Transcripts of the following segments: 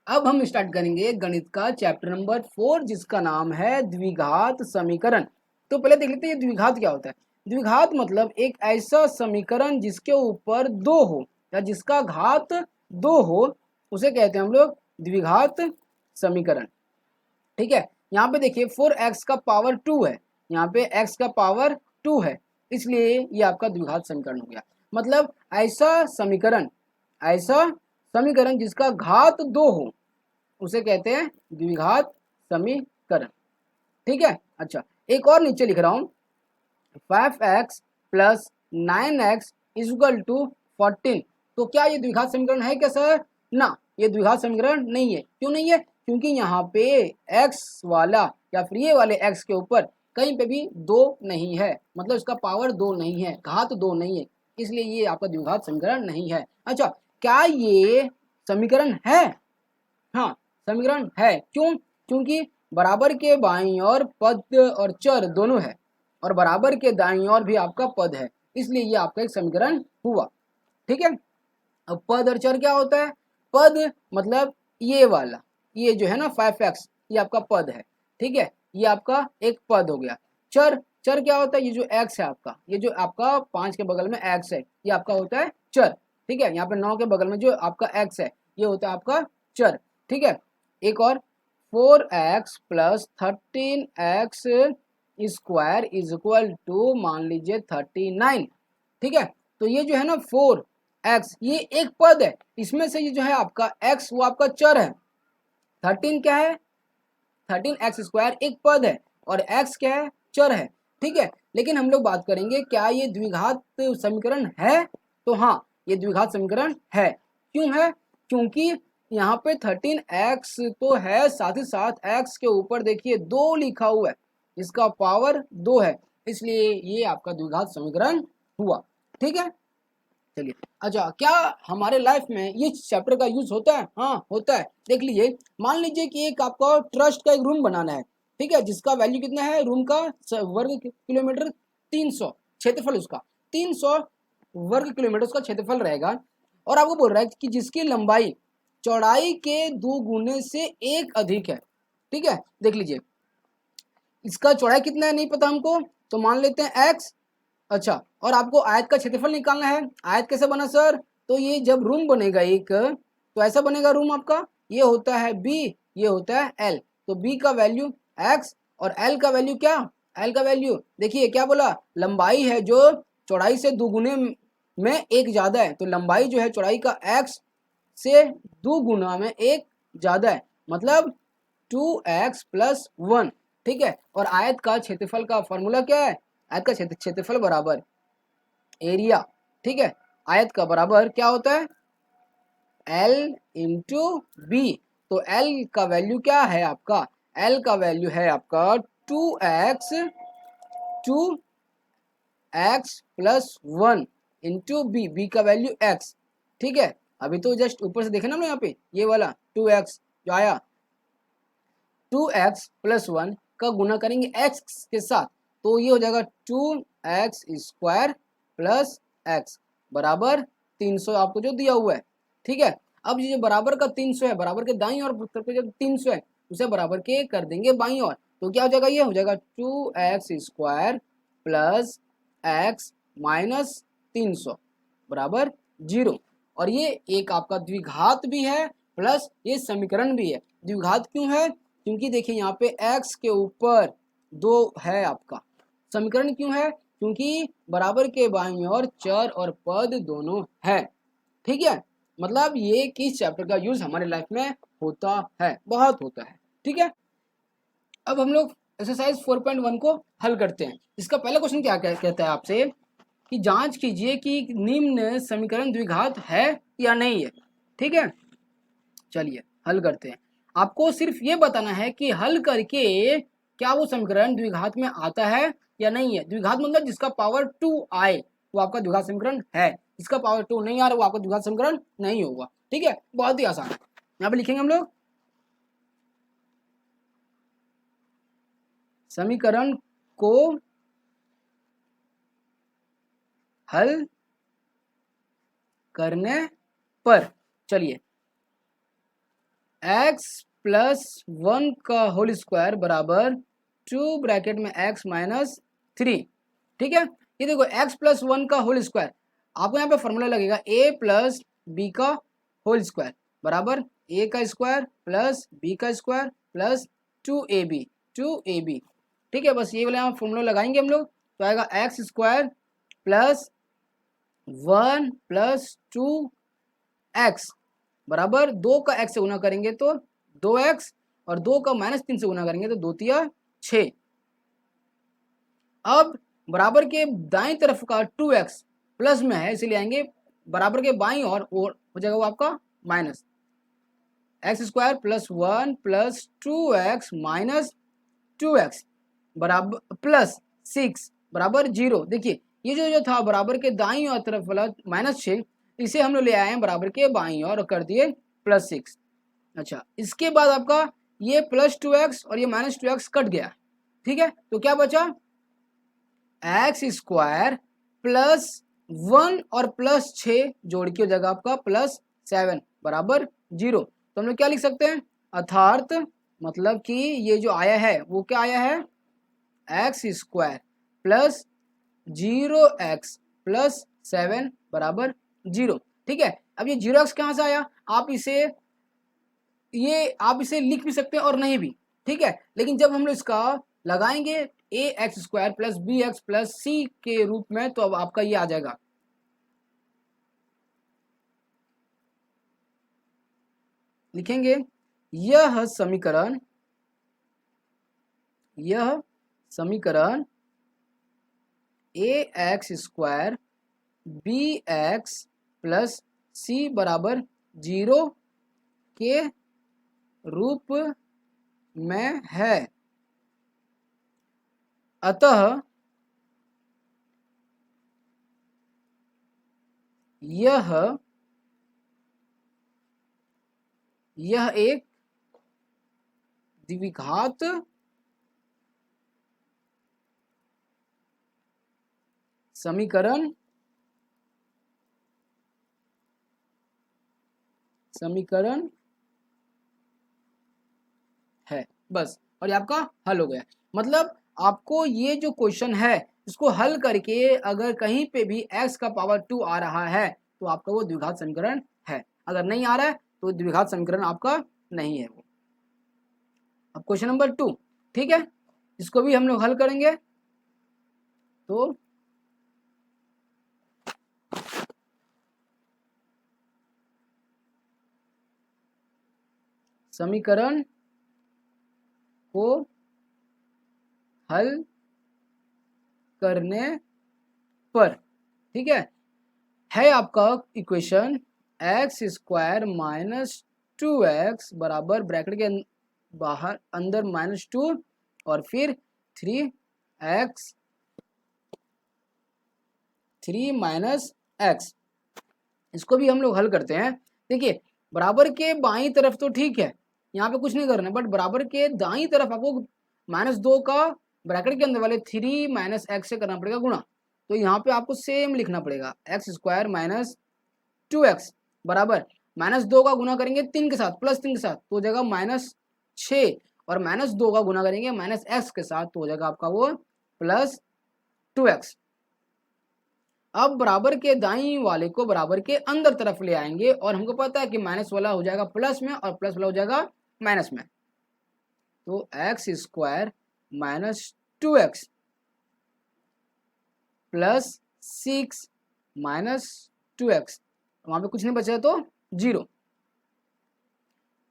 अब हम स्टार्ट करेंगे गणित का चैप्टर नंबर 4 जिसका नाम है द्विघात समीकरण। तो पहले देख लेते हैं ये द्विघात क्या होता है। द्विघात मतलब एक ऐसा समीकरण जिसके ऊपर दो हो या जिसका घात दो हो, उसे कहते हैं हम लोग द्विघात समीकरण। ठीक है, यहाँ पे देखिए 4x का पावर 2 है, यहाँ पे x का पावर 2 है, इसलिए ये आपका द्विघात समीकरण हो गया। मतलब ऐसा समीकरण जिसका घात दो हो उसे कहते हैं द्विघात समीकरण। ठीक है, अच्छा एक और नीचे लिख रहा हूं, 5x plus 9x equal to 14। तो क्या ये द्विघात समीकरण है क्या सर? ना, ये द्विघात समीकरण नहीं है। क्यों नहीं है? क्योंकि यहाँ पे x वाला या फिर ये वाले x के ऊपर कहीं पे भी दो नहीं है, मतलब इसका पावर दो नहीं है, घात दो नहीं है, इसलिए ये आपका द्विघात समीकरण नहीं है। अच्छा, क्या ये समीकरण है? हाँ, समीकरण है। क्यों? क्योंकि बराबर के बाईं ओर पद और चर दोनों है और बराबर के दाईं ओर भी आपका पद है, इसलिए ये आपका एक समीकरण हुआ। ठीक है, अब पद और चर क्या होता है? पद मतलब ये वाला, ये जो है ना 5x, ये आपका पद है। ठीक है, ये आपका एक पद हो गया। चर, चर क्या होता है? ये जो x है आपका, ये जो आपका 5 के बगल में x है, ये आपका होता है चर। ठीक है, यहाँ पे 9 के बगल में जो आपका x है, ये होता है आपका चर। ठीक है, एक और 4x plus 13x square is equal to मान लीजिए 39। ठीक है, तो ये जो है ना 4x, ये एक पद है, इसमें से ये जो है आपका x वो आपका चर है। 13 क्या है? 13x स्क्वायर एक पद है और x क्या है? चर है। ठीक है, लेकिन हम लोग बात करेंगे क्या ये द्विघात समीकरण है? तो हाँ, ये द्विघात समीकरण है। क्यों है? क्योंकि यहाँ पे 13x तो है, साथ ही साथ x के ऊपर देखिए 2 लिखा हुआ है, इसका पावर 2 है, इसलिए ये आपका द्विघात समीकरण हुआ। ठीक है, चलिए। अच्छा, क्या हमारे लाइफ में ये चैप्टर का यूज होता है? हाँ होता है। देख लीजिए, मान लीजिए कि एक आपका ट्रस्ट का एक रूम बनाना है। ठीक है, जिसका वैल्यू कितना है रूम का? वर्ग किलोमीटर 300, क्षेत्रफल उसका 300 वर्ग किलोमीटर उसका क्षेत्रफल रहेगा। और आपको बोल रहा है कि जिसकी लंबाई चौड़ाई के 2 गुने से 1 अधिक है। ठीक है, देख लीजिए, इसका चौड़ाई कितना है नहीं पता हमको, तो मान लेते हैं x। अच्छा, और आपको आयत का क्षेत्रफल निकालना है। आयत कैसे बना सर? तो ये जब रूम बनेगा एक, तो ऐसा बनेगा रूम आपका, ये होता है b, ये होता है l। तो b का वैल्यू x और l का वैल्यू क्या? l का वैल्यू देखिए क्या बोला, लंबाई है जो चौड़ाई से दुगुने में एक ज्यादा है, तो लंबाई जो है चौड़ाई का x से 2 गुना में 1 ज्यादा है, मतलब 2x प्लस 1। ठीक है, और आयत का क्षेत्रफल का फॉर्मूला क्या है? आयत का क्षेत्रफल बराबर एरिया। ठीक है, आयत का बराबर क्या होता है? L into B. तो L का वैल्यू क्या है आपका? L का वैल्यू है आपका 2x, 2x plus 1 into B, B का वैल्यू x। ठीक है, अभी तो जस्ट ऊपर से देखे ना यहाँ पे ये वाला 2x जो आया, 2x प्लस 1 का गुना करेंगे x के साथ, तो ये हो जाएगा 2x स्क्वायर प्लस x बराबर 300 आपको जो दिया हुआ है। ठीक है, अब ये जो बराबर का 300 है, बराबर के दाईं ओर तरफ जो 300 है उसे बराबर के कर देंगे बाईं ओर, तो क्या हो जाएगा? ये हो जाएगा 2x square plus x minus 300 बराबर 0। और ये एक आपका द्विघात भी है प्लस ये समीकरण भी है। द्विघात क्यों है? क्योंकि देखिए यहाँ पे x के ऊपर 2 है आपका। समीकरण क्यों है? क्योंकि बराबर के बाईं ओर चर और पद दोनों है। ठीक है, मतलब ये किस चैप्टर का यूज हमारे लाइफ में होता है? बहुत होता है। ठीक है, अब हम लोग एक्सरसाइज 4.1 को हल करते हैं। इसका पहला क्वेश्चन क्या कहता है आपसे कि जांच कीजिए कि निम्न समीकरण द्विघात है या नहीं है। ठीक है, चलिए हल करते हैं। आपको सिर्फ ये बताना है कि हल करके क्या वो समीकरण द्विघात में आता है या नहीं है। द्विघात मतलब जिसका पावर 2 आए वो आपका द्विघात समीकरण है, जिसका पावर 2 नहीं आ रहा वो आपका द्विघात समीकरण नहीं होगा। ठीक है, बहुत ही आसान है। यहाँ पे लिखेंगे हम लोग समीकरण को हल करने पर, चलिए एक्स प्लस 1 का होल स्क्वायर बराबर 2 ब्रैकेट में एक्स माइनस 3। ठीक है, ये देखो एक्स प्लस 1 का होल स्क्वायर, आपको यहाँ पे फॉर्मूला लगेगा ए प्लस बी का होल स्क्वायर बराबर ए का स्क्वायर प्लस बी का स्क्वायर प्लस 2ab 2ab। ठीक है, बस ये वाला यहाँ फॉर्मूला लगाएंगे हम लोग, तो आएगा x square plus 1 plus 2x बराबर 2 का x से गुना करेंगे तो 2x और 2 का -3 से गुना करेंगे तो 2 तिया 6। अब बराबर के दाईं तरफ का 2x प्लस में है इसलिए आएंगे बराबर के बाईं और हो जाएगा वो आपका minus x square plus 1 plus 2x minus 2x बराबर प्लस 6 बराबर 0। देखिए ये जो था बराबर के दाईं और तरफ वाला -6, इसे हम लोग ले आए हैं बराबर के बाईं और कर दिए +6। अच्छा, इसके बाद आपका ये +2x और ये -2x कट गया। ठीक है, तो क्या बचा एक्स स्क्वायर प्लस 1 और +6 जोड़ के हो जाएगा आपका +7 बराबर 0। तो हम लोग क्या लिख सकते हैं, अर्थात मतलब कि ये जो आया है वो क्या आया है x square plus 0x plus 7 बराबर 0। ठीक है, अब ये 0x कहाँ से आया, आप इसे लिख भी सकते हैं और नहीं भी। ठीक है, लेकिन जब हम लोग इसका लगाएंगे a x square plus b x plus c के रूप में तो अब आपका ये आ जाएगा। लिखेंगे यह समीकरण a x square b x plus c बराबर 0 के रूप में है। अतः यह एक द्विघात समीकरण है। बस, और ये आपका हल हो गया। मतलब आपको ये जो क्वेश्चन है इसको हल करके अगर कहीं पे भी x का पावर 2 आ रहा है तो आपका वो द्विघात समीकरण है, अगर नहीं आ रहा है तो द्विघात समीकरण आपका नहीं है वो। अब क्वेश्चन नंबर 2, ठीक है, इसको भी हम लोग हल करेंगे। तो समीकरण को हल करने पर, ठीक है आपका equation x square minus 2x बराबर ब्रैकेट के बाहर अंदर -2 और फिर 3x 3 - x। इसको भी हम लोग हल करते हैं। देखिए बराबर के बाईं तरफ तो ठीक है, यहाँ पे कुछ नहीं करना, बट बराबर के दाईं तरफ आपको -2 का ब्रैकेट के अंदर वाले 3 - x से करना पड़ेगा गुणा। तो यहाँ पे आपको सेम लिखना पड़ेगा एक्स स्क्वायर माइनस 2x बराबर -2 का गुना करेंगे 3 के साथ प्लस 3 के साथ तो हो जाएगा -6 और -2 का गुना करेंगे -x के साथ तो हो जाएगा आपका वो +2x। अब बराबर के दाईं वाले को बराबर के अंदर तरफ ले आएंगे और हमको पता है कि माइनस वाला हो जाएगा प्लस में और प्लस वाला हो जाएगा माइनस में। तो x square minus 2x plus 6 minus 2x, वहां पे कुछ नहीं बचा तो 0।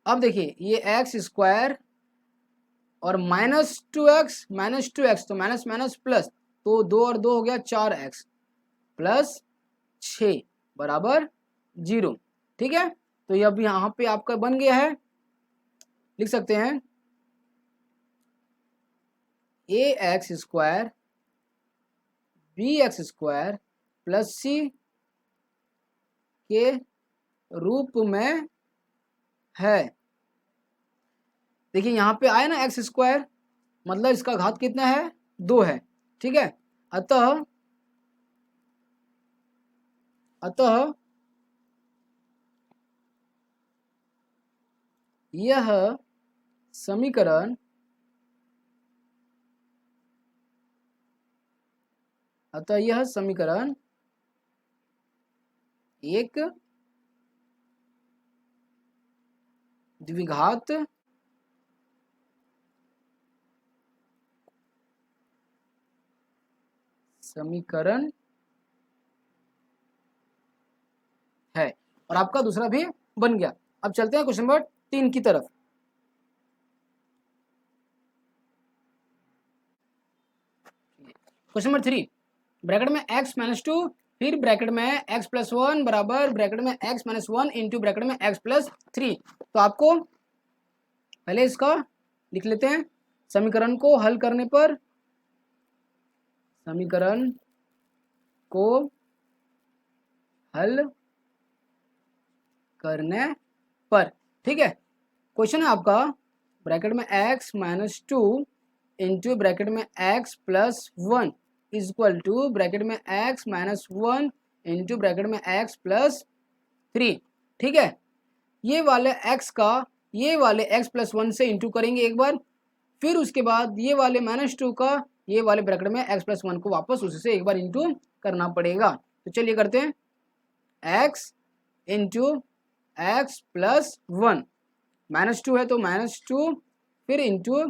अब देखिए ये एक्स स्क्वायर और -2x तो माइनस माइनस प्लस, तो 2 और 2 हो गया 4x प्लस 6 बराबर 0। ठीक है, तो ये अब यहाँ पे आपका बन गया है, लिख सकते हैं a x square b x square plus c के रूप में है। देखिए यहाँ पे आया ना एक्स स्क्वायर, मतलब इसका घात कितना है 2 है। ठीक है, अतः यह समीकरण अतः यह समीकरण एक द्विघात समीकरण है। और आपका दूसरा भी बन गया। अब चलते हैं क्वेश्चन नंबर 3 की तरफ। क्वेश्चन नंबर 3, ब्रैकेट में x माइनस 2 फिर ब्रैकेट में x प्लस 1 बराबर ब्रैकेट में x माइनस 1 इंटू ब्रैकेट में x प्लस 3। तो आपको पहले इसका लिख लेते हैं। समीकरण को हल करने पर, समीकरण को हल करने पर, ठीक है। क्वेश्चन है आपका ब्रैकेट में x माइनस 2 इंटू ब्रैकेट में x plus 1 is equal to bracket में x माइनस 1 इंटू ब्रैकेट में x प्लस 3, ठीक है। ये वाले x का ये वाले x प्लस 1 से इंटू करेंगे एक बार, फिर उसके बाद ये वाले माइनस 2 का ये वाले ब्रैकेट में x प्लस 1 को वापस उससे एक बार इंटू करना पड़ेगा। तो चलिए करते हैं। x into X plus 1, minus 2 है तो माइनस 2 फिर into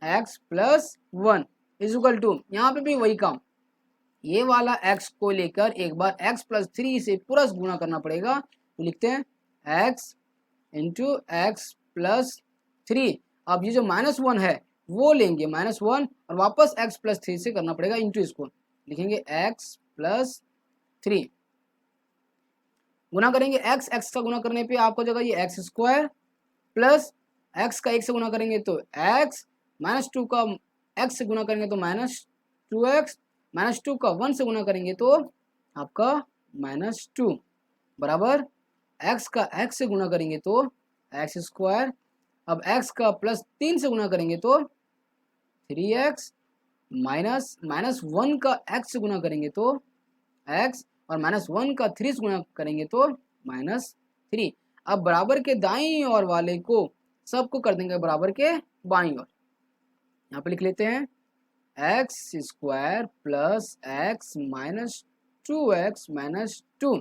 X plus 1 is equal to, यहाँ पे भी वही काम, ये वाला x को लेकर एक बार x प्लस 3 से पूरा गुना करना पड़ेगा। तो लिखते हैं x इंटू एक्स प्लस 3। अब ये जो माइनस 1 है वो लेंगे माइनस 1 और वापस x प्लस 3 से करना पड़ेगा इंटू, इसको लिखेंगे x प्लस 3। गुना करेंगे x का गुना करने पे आपको जगह ये एक्स स्क्वायर प्लस x का 1 से गुना करेंगे तो x, माइनस 2 का x से गुना करेंगे तो माइनस 2x, माइनस 2 का 1 से गुना करेंगे तो आपका माइनस 2 बराबर x का x से गुना करेंगे तो एक्स स्क्वायर। अब x का प्लस 3 से गुना करेंगे तो 3x, माइनस 1 का x से गुना करेंगे तो x और माइनस 1 का 3 से गुना करेंगे तो माइनस 3। अब बराबर के दाईं ओर वाले को सबको कर देंगे बराबर के बाईं ओर। यहाँ पे लिख लेते हैं x square plus x minus 2x minus 2।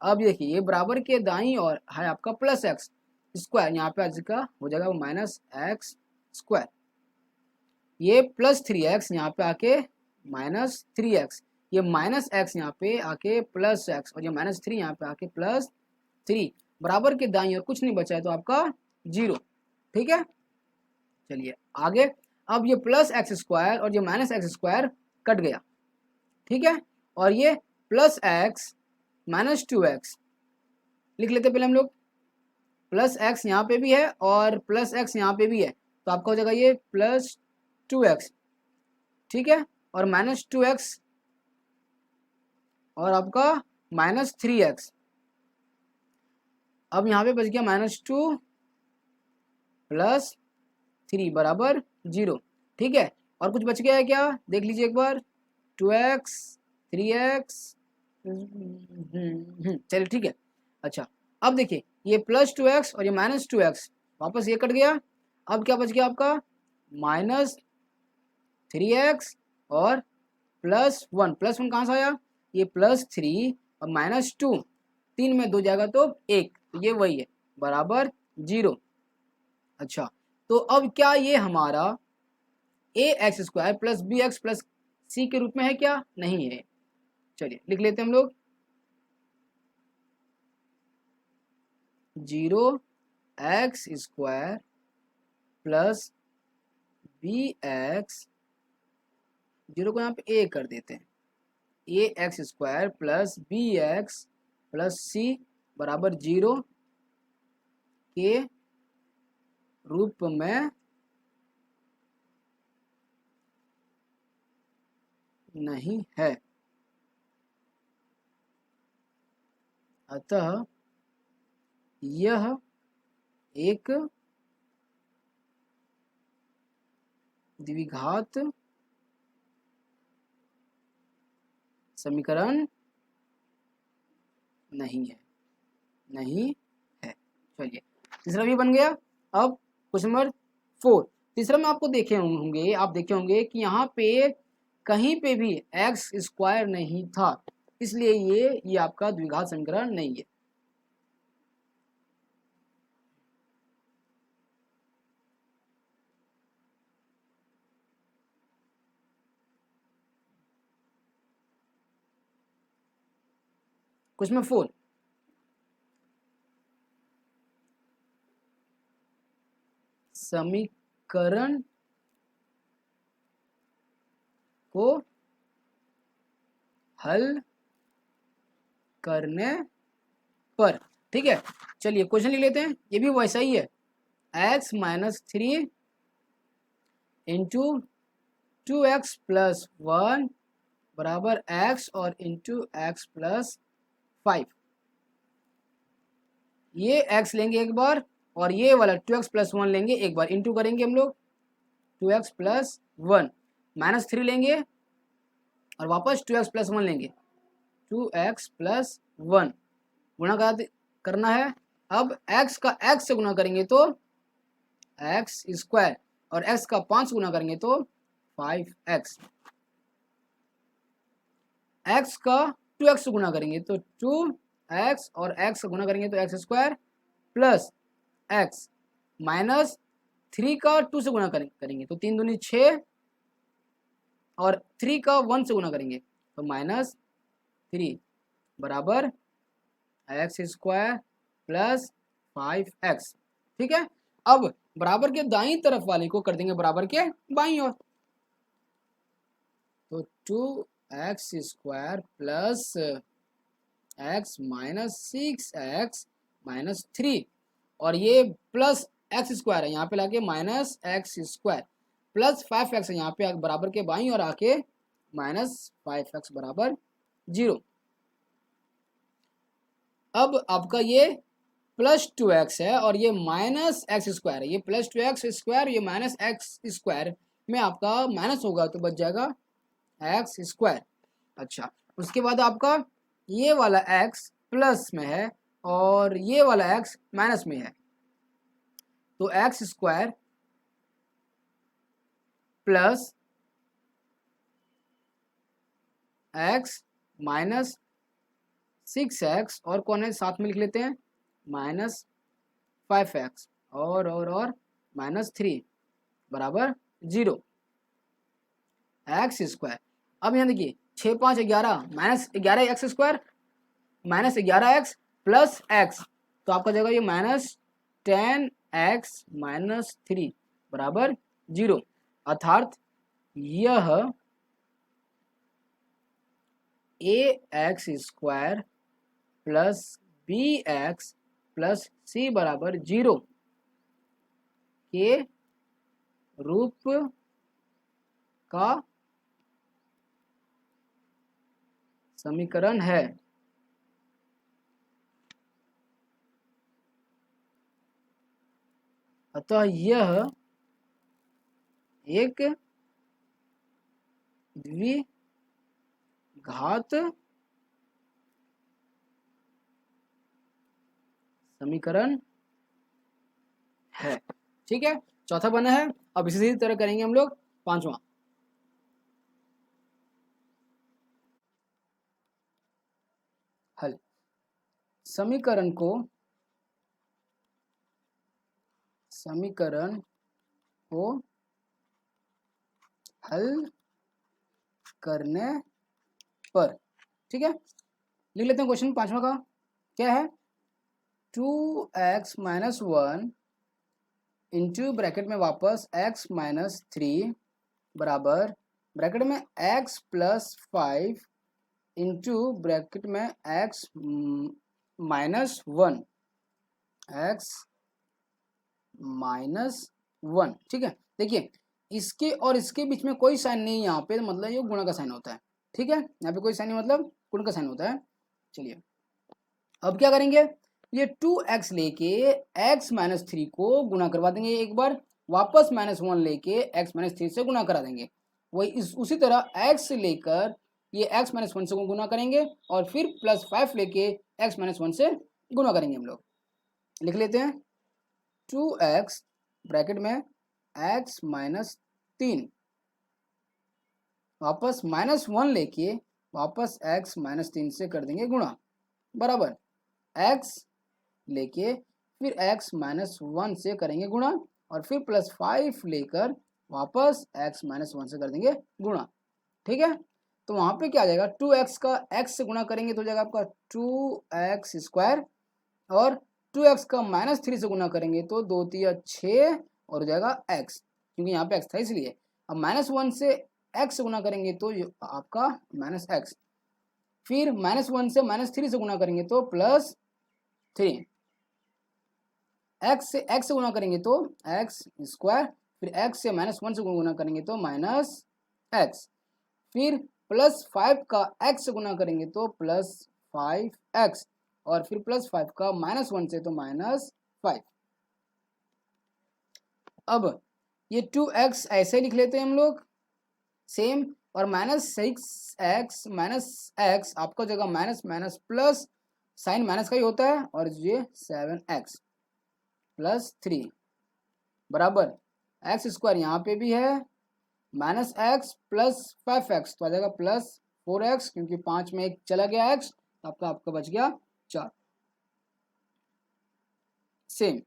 अब देखिए ये बराबर के दाईं ओर है आपका प्लस एक्स स्क्वायर, यहाँ पे आज का हो जाएगा माइनस एक्स स्क्वायर। ये प्लस 3x यहाँ पे आके माइनस 3x, ये माइनस x यहाँ पे आके प्लस x और ये माइनस 3 यहाँ पे आके प्लस 3। बराबर के दाईं ओर कुछ नहीं बचा है तो आपका 0, ठीक है। चलिए आगे, अब ये प्लस एक्स स्क्वायर और ये माइनस एक्स स्क्वायर कट गया, ठीक है। और ये प्लस एक्स माइनस 2x लिख लेते पहले हम लोग। प्लस एक्स यहाँ पे भी है और प्लस एक्स यहाँ पे भी है तो आपका हो जाएगा ये प्लस 2x, ठीक है। और माइनस 2x और आपका माइनस 3x। अब यहाँ पे बच गया माइनस 2 प्लस 3 बराबर 0, ठीक है। और कुछ बच गया है क्या, देख लीजिए एक बार। 2x 3x, चलिए ठीक है। अच्छा अब देखिए ये प्लस 2x और ये माइनस 2x वापस ये कट गया। अब क्या बच गया आपका माइनस 3x और प्लस 1। प्लस 1 कहाँ से आया, ये प्लस 3 और माइनस 2, 3 में 2 जाएगा तो 1, तो ये वही है बराबर 0। अच्छा तो अब क्या ये हमारा a x square plus b x plus c के रूप में है क्या, नहीं है। चलिए लिख लेते हैं हम लोग 0 x square plus b x, 0 को यहाँ पे ए कर देते हैं, a x square plus b x plus c बराबर 0 के रूप में नहीं है। अतः यह एक द्विघात समीकरण नहीं है, नहीं है। चलिए तीसरा भी बन गया। अब क्वेश्चन नंबर 4, तीसरा में आपको आप देखे होंगे कि यहाँ पे कहीं पे भी एक्स स्क्वायर नहीं था, इसलिए ये आपका द्विघात समीकरण नहीं है। क्वेश्चन नंबर 4, समीकरण को हल करने पर, ठीक है। चलिए क्वेश्चन लिख लेते हैं, ये भी वैसा ही है, x minus 3 into 2x plus 1 बराबर x और इंटू x प्लस 5। ये x लेंगे एक बार और ये वाला 2x प्लस 1 लेंगे एक बार, इंटू करेंगे हम लोग 2x प्लस 1, माइनस 3 लेंगे और वापस 2x प्लस 1 लेंगे, 2x प्लस 1 गुणा करना है। अब x का x से गुणा करेंगे तो x स्क्वायर और x का 5 गुणा करेंगे तो 5x, x का 2x से गुणा करेंगे तो 2x और x से गुणा करेंगे तो x square plus x minus 3 का 2 से गुणा करेंगे तो 3 दूनी 6 और 3 का 1 से गुणा करेंगे तो माइनस 3 बराबर एक्स स्क्वायर प्लस 5x, ठीक है। अब बराबर के दाईं तरफ वाले को कर देंगे बराबर के बाईं ओर, तो 2x square plus x minus 6x minus 3 और ये प्लस x स्क्वायर है, यहाँ पे लाके minus x square plus 5x है, यहाँ पे बराबर के बाईं ओर आके माइनस 5x बराबर 0। अब आपका ये प्लस 2x है और ये माइनस एक्स स्क्वायर है, ये प्लस 2x स्क्वायर ये माइनस एक्स स्क्वायर में आपका माइनस होगा तो बच जाएगा एक्स स्क्वायर। अच्छा, उसके बाद आपका ये वाला x प्लस में है और ये वाला x माइनस में है, तो x square plus x minus 6x और कौन है साथ में लिख लेते हैं माइनस 5x और माइनस 3 बराबर 0 एक्स स्क्वायर। अब यहाँ देखिए 6 5 11 minus 11 x square minus 11x plus x, तो आपका जगह ये माइनस 10x माइनस 3 बराबर 0, अर्थात यह ax square plus bx plus c बराबर 0 के रूप का समीकरण है। अतः यह एक द्विघात समीकरण है, ठीक है। चौथा बना है, अब इसी तरह करेंगे हम लोग पांचवा। हल, समीकरण को हल करने पर, ठीक है। लिख लेते हैं क्वेश्चन पांचवा का क्या है, 2x माइनस 1 इंटू ब्रैकेट में वापस x माइनस 3 बराबर ब्रैकेट में x प्लस 5 इंटू ब्रैकेट में x माइनस 1 x माइनस 1, ठीक है। देखिए इसके और इसके बीच में कोई साइन नहीं है यहाँ पे, मतलब ये गुणा का साइन होता है, ठीक है। यहाँ पे कोई साइन नहीं, मतलब गुणा का साइन होता है। चलिए अब क्या करेंगे, ये 2x लेके x माइनस 3 को गुणा करवा देंगे एक बार, वापस माइनस 1 लेके x माइनस 3 से गुणा करा देंगे, वही उसी तरह x लेकर ये x माइनस 1 से गुणा करेंगे और फिर प्लस 5 लेके x माइनस 1 से गुणा करेंगे। हम लोग लिख लेते हैं 2x ब्रैकेट में x माइनस 3 वापस -1 लेके वापस x माइनस 3 से कर देंगे गुणा, बराबर x लेके फिर x माइनस 1 से करेंगे गुणा और फिर +5 लेकर वापस x माइनस 1 से कर देंगे गुणा। ठीक है, तो वहां पे क्या आ जाएगा, 2x का x से गुणा करेंगे तो हो जाएगा आपका 2x स्क्वायर और 2x का -3 से गुणा करेंगे तो 2 3 6 और हो जाएगा x, क्योंकि यहाँ पे x था इसलिए। अब -1 से x से गुणा करेंगे तो आपका -x, फिर -1 से -3 से गुणा करेंगे तो +3, x से गुणा करेंगे तो x स्क्वायर, फिर x से -1 से गुणा करेंगे तो -x, फिर +5 का x से गुणा करेंगे तो +5x और फिर +5 का -1 से तो -5। अब ये 2x ऐसे लिख लेते हैं हम लोग सेम, और -6x -x आपका जगह minus minus plus sign minus का ही होता है और ये 7x +3 बराबर x स्क्वायर यहाँ पे भी है -x + 5x तो आ जाएगा +4x, क्योंकि 5 में 1 चला गया x तो आपका बच गया 4। सेम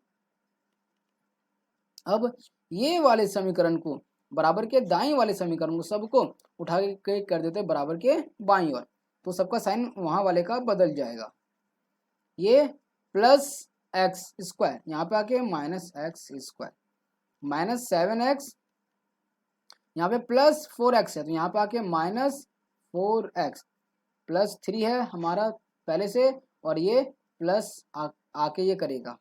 अब ये वाले समीकरण को बराबर के दाईं वाले समीकरण को सबको उठा के कर देते हैं बराबर के बाईं ओर, तो सबका साइन वहां वाले का बदल जाएगा। ये +x स्क्वायर यहाँ पे आके -x स्क्वायर, -7x यहाँ पे +4x है तो यहाँ पे आके -4x, +3 है हमारा पहले से और ये प्लस आके ये करेगा।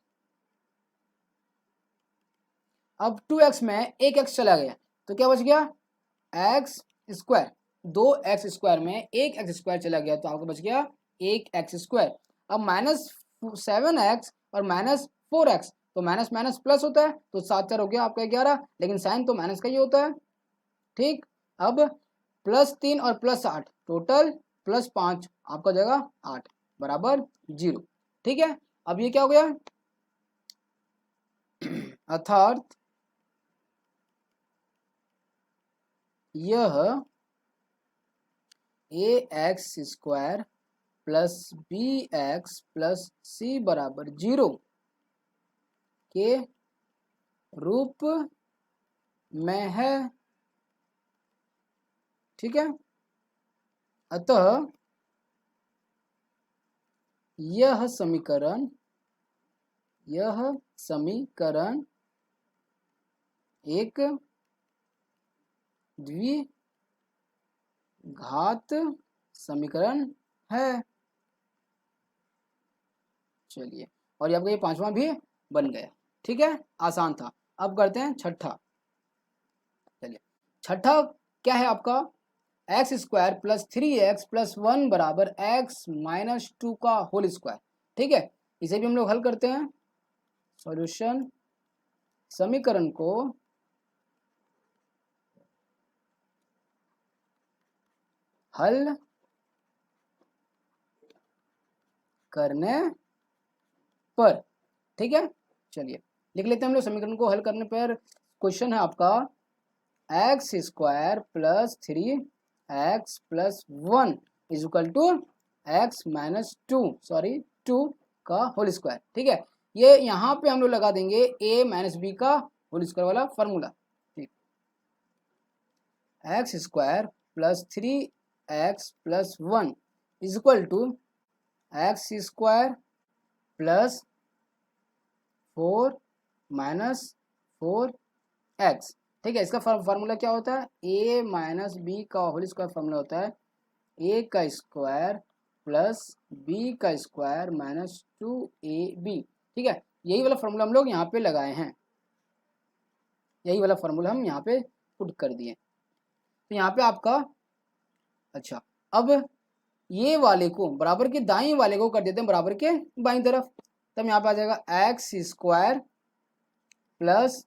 अब 2x में एक x चला गया तो क्या बच गया x स्क्वायर, 2x स्क्वायर में एक x स्क्वायर चला गया तो आपको बच गया 1x स्क्वायर। अब -7x और -4x तो माइनस माइनस प्लस होता है तो 7 4 हो गया आपका 11, लेकिन साइन तो माइनस का ही होता है। ठीक, अब +3 और +8 टोटल +5 आपका जगह 8 बराबर 0। ठीक है, अब ये क्या हो गया अर्थात यह ax square plus bx plus c बराबर 0 के रूप में है। ठीक है, अतः यह समीकरण एक द्विघात समीकरण है। चलिए, और ये आपका ये 5वां भी बन गया। ठीक है, आसान था। अब करते हैं छठा। चलिए, छठा क्या है आपका x square plus 3x plus 1 बराबर x माइनस 2 का होल स्क्वायर। ठीक है, इसे भी हम लोग हल करते हैं। सॉल्यूशन, समीकरण को हल करने पर। ठीक है, चलिए लिख लेते हैं हम लोग समीकरण को हल करने पर। क्वेश्चन है आपका x square plus 3x plus 1 is equal to x minus 2 का होल स्क्वायर। ठीक है, ये यहाँ पे हम लोग लगा देंगे a माइनस बी का होल स्क्वायर वाला फॉर्मूला। ठीक, x square plus 3x plus 1 is equal to x square plus 4 minus 4x। ठीक है, इसका फार्मूला क्या होता है a माइनस बी का होल स्क्वायर फार्मूला होता है a का स्क्वायर प्लस b का स्क्वायर माइनस 2ab। ठीक है, यही वाला फार्मूला हम लोग यहाँ पे लगाए हैं, यही वाला फार्मूला हम यहाँ पे पुट कर दिए। तो यहाँ पे आपका अच्छा, अब ये वाले को बराबर के दाईं वाले को कर देते हैं बराबर के बाईं तरफ, तब यहाँ पे आ जाएगा x square plus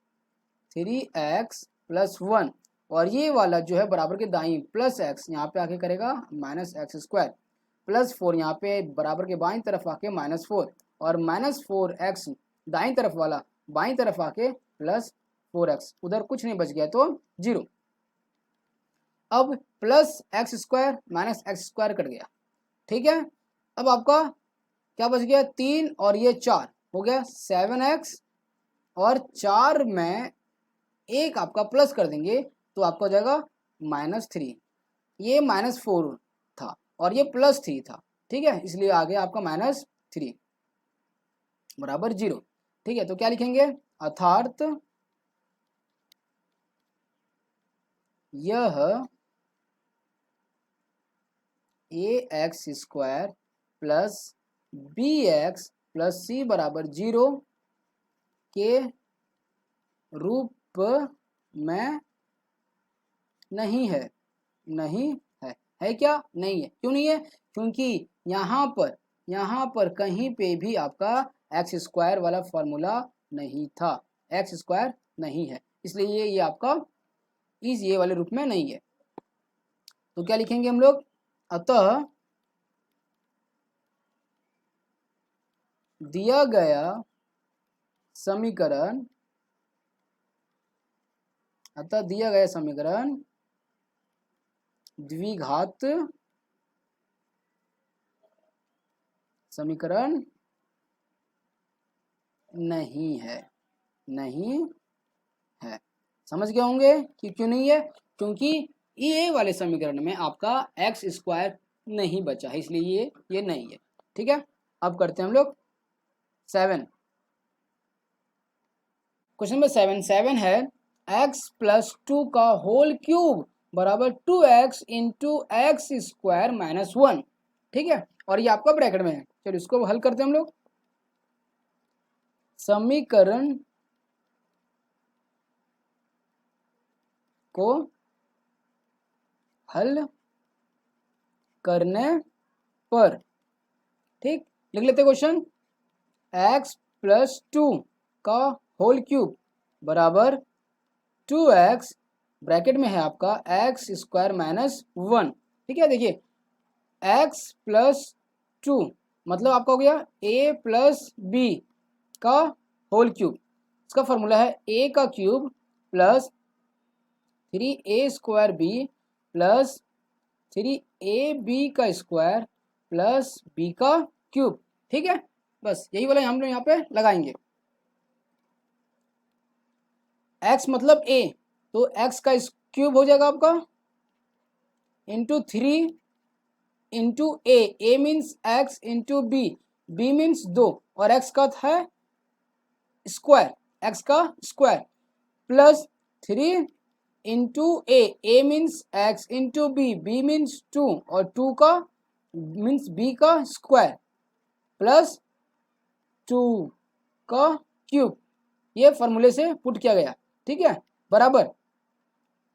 3x plus 1 और ये वाला जो है बराबर के दाईं प्लस x यहाँ पे आके करेगा माइनस एक्स स्क्वायर प्लस 4 यहाँ पे बराबर के बाईं तरफ आके -4 और -4x दाईं तरफ वाला बाई तरफ आके प्लस 4x, उधर कुछ नहीं बच गया तो 0। अब plus x square minus x square cut गया, ठीक है। अब आपका क्या बच गया, 3 और ये 4 हो गया 7x, और 4 में एक आपका प्लस कर देंगे तो आपका हो जाएगा -3। ये -4 था और ये +3 था, ठीक है, इसलिए आ गया आपका -3 बराबर 0। ठीक है, तो क्या लिखेंगे, अर्थात यह ax² plus bx plus c बराबर 0 के रूप में नहीं है। नहीं है क्या, नहीं है। क्यों नहीं है, क्योंकि यहाँ पर कहीं पे भी आपका x² वाला फॉर्मूला नहीं था, x² नहीं है, इसलिए ये आपका इस ये वाले रूप में नहीं है। तो क्या लिखेंगे हम लोग, अतः दिया गया समीकरण द्विघात समीकरण नहीं है। समझ गए होंगे कि क्यों नहीं है, क्योंकि ये वाले समीकरण में आपका x² नहीं बचा है, इसलिए ये नहीं है। ठीक है, अब करते हैं हम लोग 7। क्वेश्चन नंबर 7 है x + 2 का होल क्यूब बराबर 2x इंटू x² - 1। ठीक है, और ये आपका ब्रैकेट में है। चलो इसको हल करते हैं हम लोग। समीकरण को हल करने पर, ठीक, लिख लेते क्वेश्चन, x + 2 का होल क्यूब बराबर 2x ब्रैकेट में है आपका x² - 1। ठीक है, देखिए x + 2 मतलब आपका हो गया a + b का होल क्यूब। इसका फॉर्मूला है a का cube plus 3a² b plus 3ab का स्क्वायर प्लस b का क्यूब। ठीक है, बस यही वाला हम लोग यहाँ पे लगाएंगे। x मतलब a, तो x का क्यूब हो जाएगा आपका into 3 into a means x into b means 2 और x का है स्क्वायर, x का square plus 3 into a means x into b means 2 और 2 का मीन्स b का स्क्वायर प्लस 2 का क्यूब। ये फॉर्मूले से पुट किया गया। ठीक है, बराबर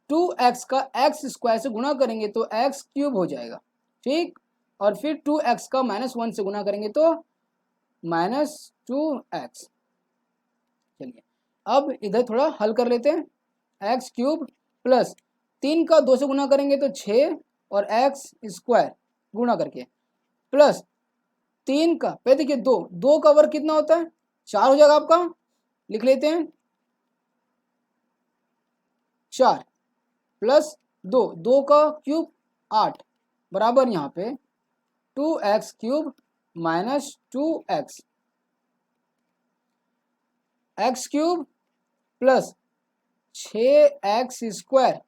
2x का x² से गुणा करेंगे तो x³ हो जाएगा। ठीक, और फिर 2x का -1 से गुणा करेंगे तो -2x। चलिए अब इधर थोड़ा हल कर लेते हैं। x³ प्लस 3 का 2 से गुणा करेंगे तो 6 और x² गुणा करके प्लस 3 का, पे देखिए 2 का वर्ग कितना होता है, 4 हो जाएगा आपका। लिख लेते हैं 4 प्लस 2 का क्यूब 8 बराबर यहाँ पे 2x³ - 2x, x³ plus 6x²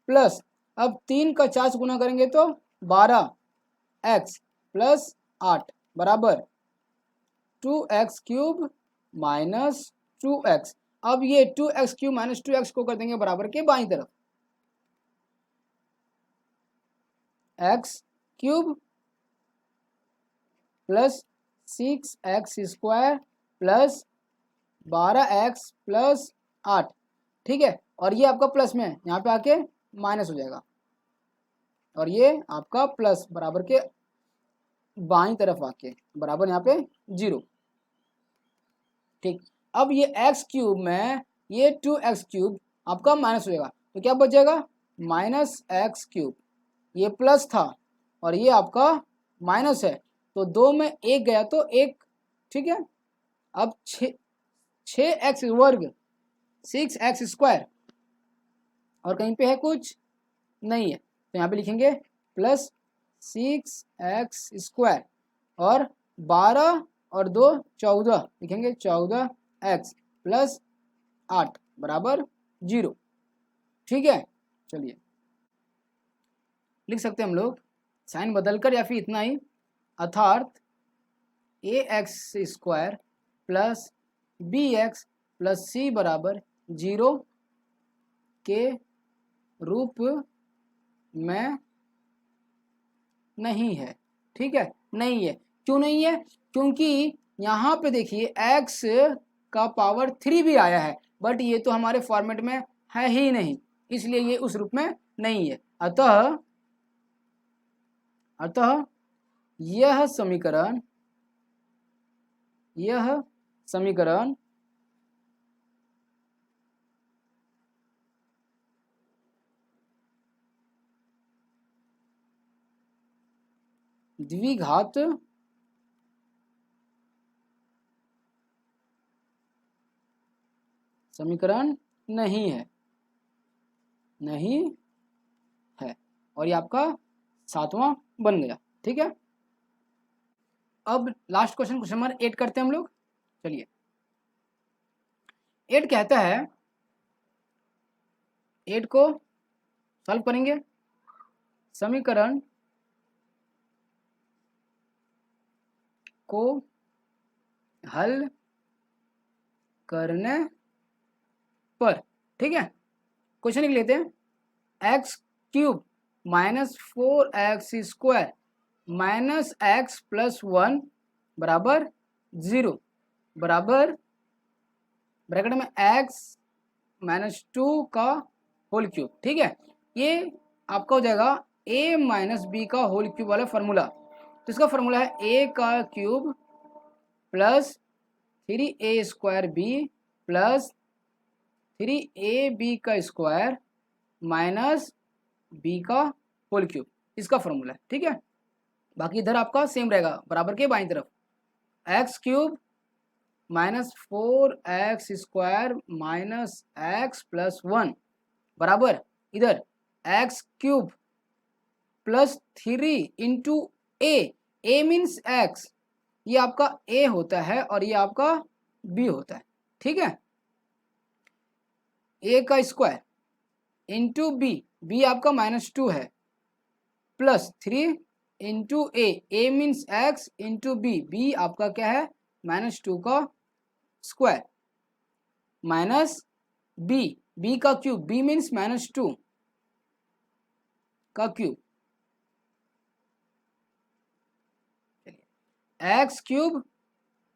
plus, अब 3 का 4 से गुना करेंगे तो 12x प्लस 8 बराबर 2x³ - 2x। अब ये 2x³ - 2x को कर देंगे बराबर के बाईं तरफ, x³ plus 6x² plus 12x plus 8। ठीक है, और ये आपका प्लस में है, यहाँ पे आके माइनस हो जाएगा और ये आपका प्लस बराबर के बाईं तरफ आके बराबर यहाँ पे 0। ठीक, अब ये x³ में ये 2x³ आपका माइनस हो जाएगा तो क्या बच जाएगा -x³। ये प्लस था और ये आपका माइनस है तो 2 में 1 गया तो 1। ठीक है, अब 6x वर्ग 6x², और कहीं पे है कुछ नहीं है तो यहाँ पे लिखेंगे प्लस 6x² और 12 और 2 14, लिखेंगे 14x प्लस 8 बराबर 0। ठीक है, चलिए लिख सकते हैं हम लोग साइन बदलकर या फिर इतना ही, अर्थात ax² plus bx plus c बराबर 0 के रूप में नहीं है। ठीक है, नहीं है। क्यों नहीं है? क्योंकि यहाँ पे देखिए x का पावर 3 भी आया है, बट ये तो हमारे फॉर्मेट में है ही नहीं, इसलिए ये उस रूप में नहीं है। अतः यह समीकरण द्विघात समीकरण नहीं है, और ये आपका 7वां बन गया। ठीक है, अब लास्ट क्वेश्चन नंबर 8 करते हैं हम लोग। चलिए 8 कहता है, 8 को सॉल्व करेंगे, समीकरण को हल करने पर, ठीक है, क्वेश्चन लिख लेते हैं, x³ minus 4x² minus x plus 1 बराबर 0 बराबर ब्रैकेट में x माइनस 2 का होल क्यूब। ठीक है, ये आपका हो जाएगा a माइनस बी का होल क्यूब वाला फॉर्मूला। तो इसका फॉर्मूला है a का cube plus 3a² b plus 3ab का स्क्वायर माइनस b का होल क्यूब, इसका फॉर्मूला है। ठीक है, बाकी इधर आपका सेम रहेगा, बराबर के बाईं तरफ x³ minus 4x² minus x plus 1 बराबर इधर x³ plus 3 into a means x, ये आपका a होता है और ये आपका b होता है। ठीक है, a का स्क्वायर इंटू b आपका -2 है, plus 3 into a means x into b आपका क्या है -2 का स्क्वायर माइनस b का क्यूब, b मीन्स -2 का cube, x³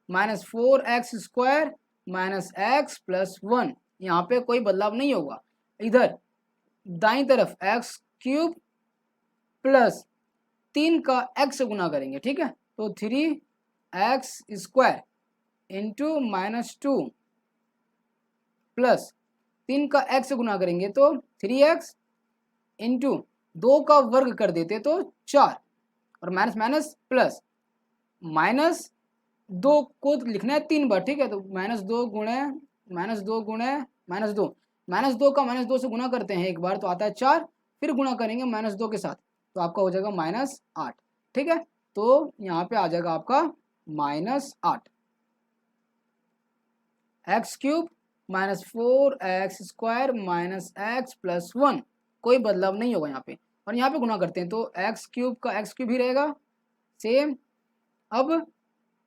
minus 4x² minus x plus 1, यहाँ पे कोई बदलाव नहीं होगा। इधर दाईं तरफ x³ प्लस 3 का x से गुना करेंगे। ठीक है, तो 3x² इंटू -2 प्लस 3 का x से गुना करेंगे तो 3x इंटू 2 का वर्ग कर देते तो 4, और माइनस माइनस प्लस, -2 को लिखना है 3 बार। ठीक है, तो -2 गुणे -2 का -2 से गुना करते हैं एक बार तो आता है 4, फिर गुना करेंगे -2 के साथ तो आपका हो जाएगा -8। ठीक है, तो यहाँ पे आ जाएगा आपका -8, x³ minus 4x² minus x plus 1, कोई बदलाव नहीं होगा यहाँ पे, और यहाँ पे गुना करते हैं तो x³ का x³ ही रहेगा सेम। अब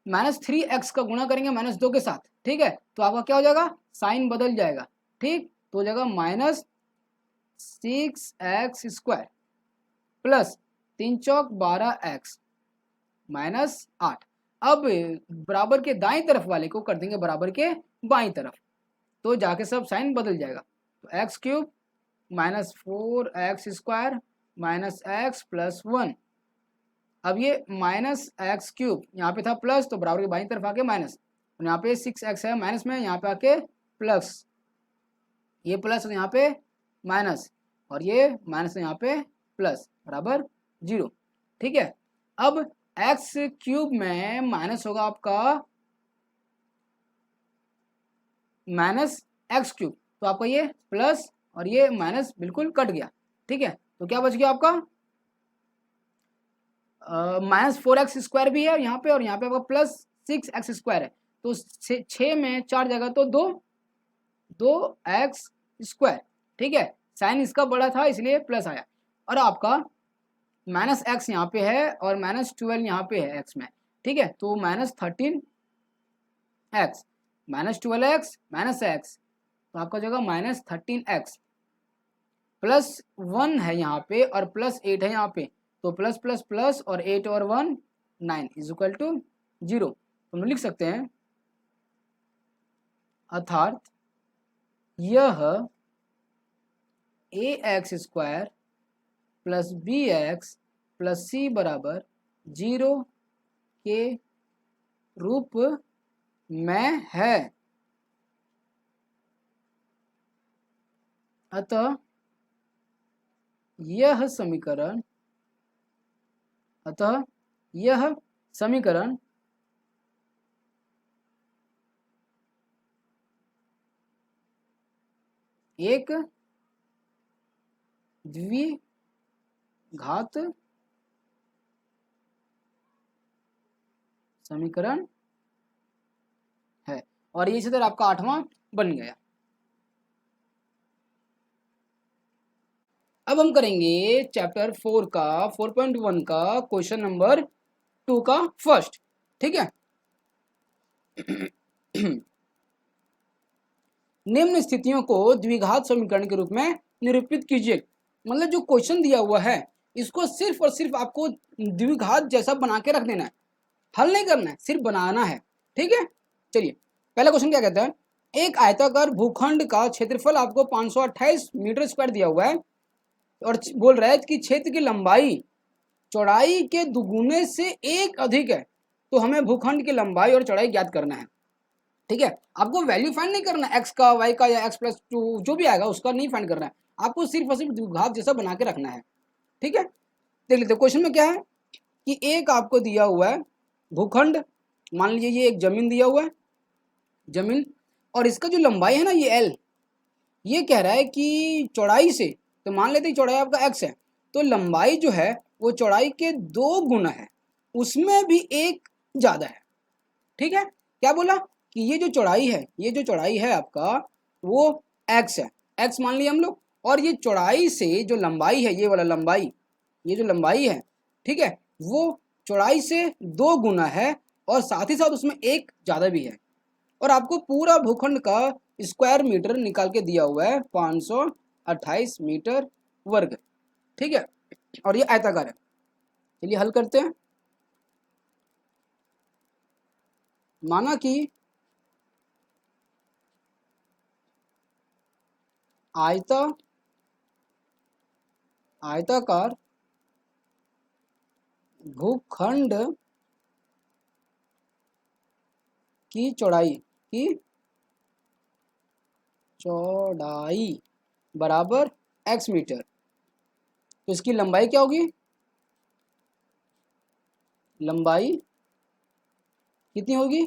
-3x का गुना करेंगे -2 के साथ। ठीक है, तो आपका क्या हो जाएगा, साइन बदल जाएगा। ठीक, तो हो जाएगा -6x² प्लस 3 चौक 12x -8। अब बराबर के दाईं तरफ वाले को कर देंगे बराबर के बाईं तरफ, तो जाके सब साइन बदल जाएगा। तो x³ minus 4x² minus x plus 1, अब ये -x³ यहाँ पे था प्लस तो बराबर के बाईं तरफ आके माइनस, और यहाँ पे 6x है माइनस में, यहाँ पे आके प्लस, ये प्लस यहाँ पे माइनस, और ये माइनस यहाँ पे प्लस बराबर 0। ठीक है, अब x³ में माइनस होगा आपका माइनस एक्स क्यूब, तो आपका ये प्लस और ये माइनस बिल्कुल कट गया। ठीक है, तो क्या बच गया आपका माइनस 4x² भी है यहाँ पे, और यहाँ पे आपका प्लस 6x² है। तो 6 में 4 जगह तो 2x²। ठीक है, साइन इसका बड़ा था इसलिए प्लस आया। और आपका माइनस एक्स यहाँ पे है और -12 यहाँ पे है एक्स में। ठीक है, तो -13x -12x माइनस एक्स, तो आपका जगह -13x प्लस 1 है यहाँ पे और प्लस 8 है यहाँ पे, तो प्लस प्लस प्लस और 8 और 1 9 इज इक्वल टू 0। तो हम लिख सकते हैं अर्थात यह ax² plus bx plus c बराबर 0 के रूप में है। अतः यह समीकरण एक द्विघात समीकरण है। और ये इसी तरह आपका 8वां बन गया। अब हम करेंगे चैप्टर 4 का 4.1 का क्वेश्चन नंबर 2 का फर्स्ट। ठीक है, निम्न स्थितियों को द्विघात समीकरण के रूप में निरूपित कीजिए। मतलब जो क्वेश्चन दिया हुआ है इसको सिर्फ और सिर्फ आपको द्विघात जैसा बना के रख देना है, हल नहीं करना है, सिर्फ बनाना है। ठीक है, चलिए पहला क्वेश्चन क्या कहता है, एक आयताकार भूखंड का क्षेत्रफल आपको 528 मीटर स्क्वायर दिया हुआ है और बोल रहा है कि क्षेत्र की लंबाई चौड़ाई के दुगुने से एक अधिक है, तो हमें भूखंड की लंबाई और चौड़ाई ज्ञात करना है। ठीक है, आपको वैल्यू फाइंड नहीं करना एक्स का, वाई का या x+2 जो भी आएगा उसका नहीं फाइंड करना है, आपको सिर्फ और सिर्फ द्विघात जैसा बना के रखना है। ठीक है, देख लेते क्वेश्चन में क्या है कि एक आपको दिया हुआ है भूखंड, मान लीजिए ये एक जमीन दिया हुआ है जमीन, और इसका जो लंबाई है ना ये l, ये कह रहा है कि चौड़ाई से, तो मान लेते हैं चौड़ाई आपका x है, तो लंबाई जो है वो चौड़ाई के 2 गुना है, उसमें भी एक ज्यादा है। ठीक है, क्या बोला कि ये जो चौड़ाई है आपका वो x है, x मान लिया हम लोग, और ये चौड़ाई से जो लंबाई है, ये वाला लंबाई, ये जो लंबाई है, ठीक है, वो चौड़ाई से 2 गुना है और साथ ही साथ उसमें एक ज्यादा भी है। और आपको पूरा भूखंड का स्क्वायर मीटर निकाल के दिया हुआ है 528 मीटर वर्ग। ठीक है, और ये आयताकार है। चलिए हल करते हैं। माना कि आयताकार भूखंड की चौड़ाई बराबर x मीटर, तो इसकी लंबाई क्या होगी, लंबाई कितनी होगी,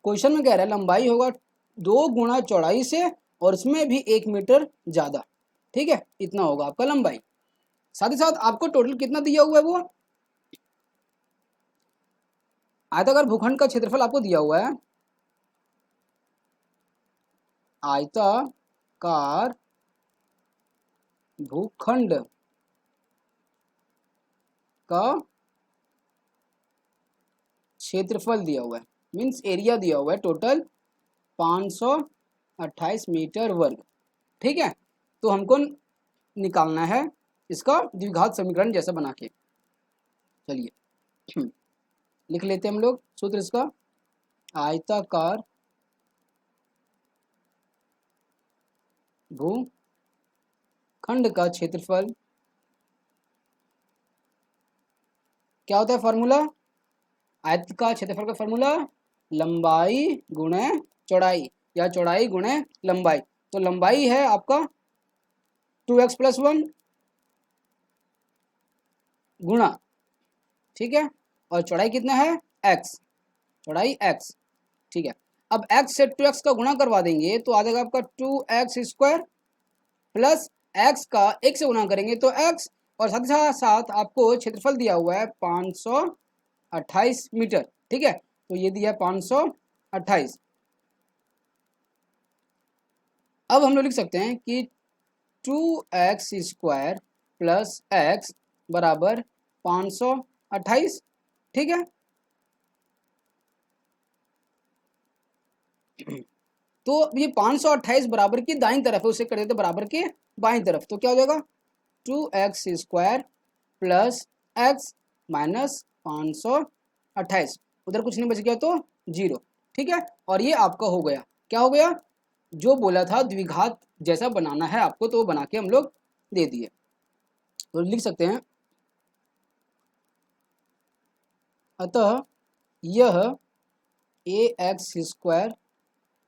क्वेश्चन में कह रहा है लंबाई होगा 2 गुना चौड़ाई से और इसमें भी 1 मीटर ज्यादा। ठीक है, इतना होगा आपका लंबाई। साथ ही साथ आपको टोटल कितना दिया हुआ है, वो आयताकार भूखंड का क्षेत्रफल आपको दिया हुआ है, आयताकार भूखंड का क्षेत्रफल दिया हुआ है, मीन्स एरिया दिया हुआ है टोटल 528 मीटर वर्ग। ठीक है, तो हमको निकालना है इसका द्विघात समीकरण जैसा बना के। चलिए लिख लेते हैं हम लोग सूत्र इसका, आयताकार भूखंड का क्षेत्रफल क्या होता है, फॉर्मूला आयत का क्षेत्रफल का फॉर्मूला लंबाई गुणे चौड़ाई या चौड़ाई गुणे लंबाई। तो लंबाई है आपका 2x + 1 गुणा, ठीक है, और चौड़ाई कितना है x, चौड़ाई x। ठीक है, अब x से 2x का गुणा करवा देंगे तो आ जाएगा आपका 2x² प्लस x का 1 से गुणा करेंगे तो x, और साथ ही साथ आपको क्षेत्रफल दिया हुआ है 528 मीटर। ठीक है, तो ये दिया है 528। अब हम लोग लिख सकते हैं कि 2x² प्लस x बराबर 528। ठीक है, तो ये 528 बराबर की दाईं तरफ है, उसे कर देते बराबर के बाईं तरफ, तो क्या हो जाएगा 2x² प्लस x माइनस 528, उधर कुछ नहीं बच गया तो 0। ठीक है, और ये आपका हो गया, क्या हो गया, जो बोला था द्विघात जैसा बनाना है आपको, तो वो बना के हम लोग दे दिए। तो लिख सकते हैं अतः यह ax²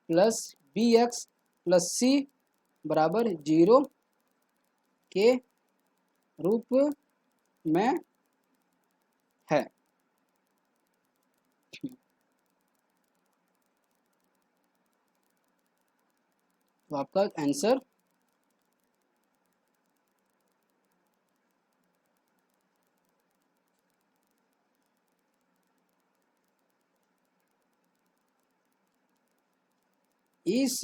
plus bx plus c बराबर 0 के रूप में है। तो आपका आंसर इस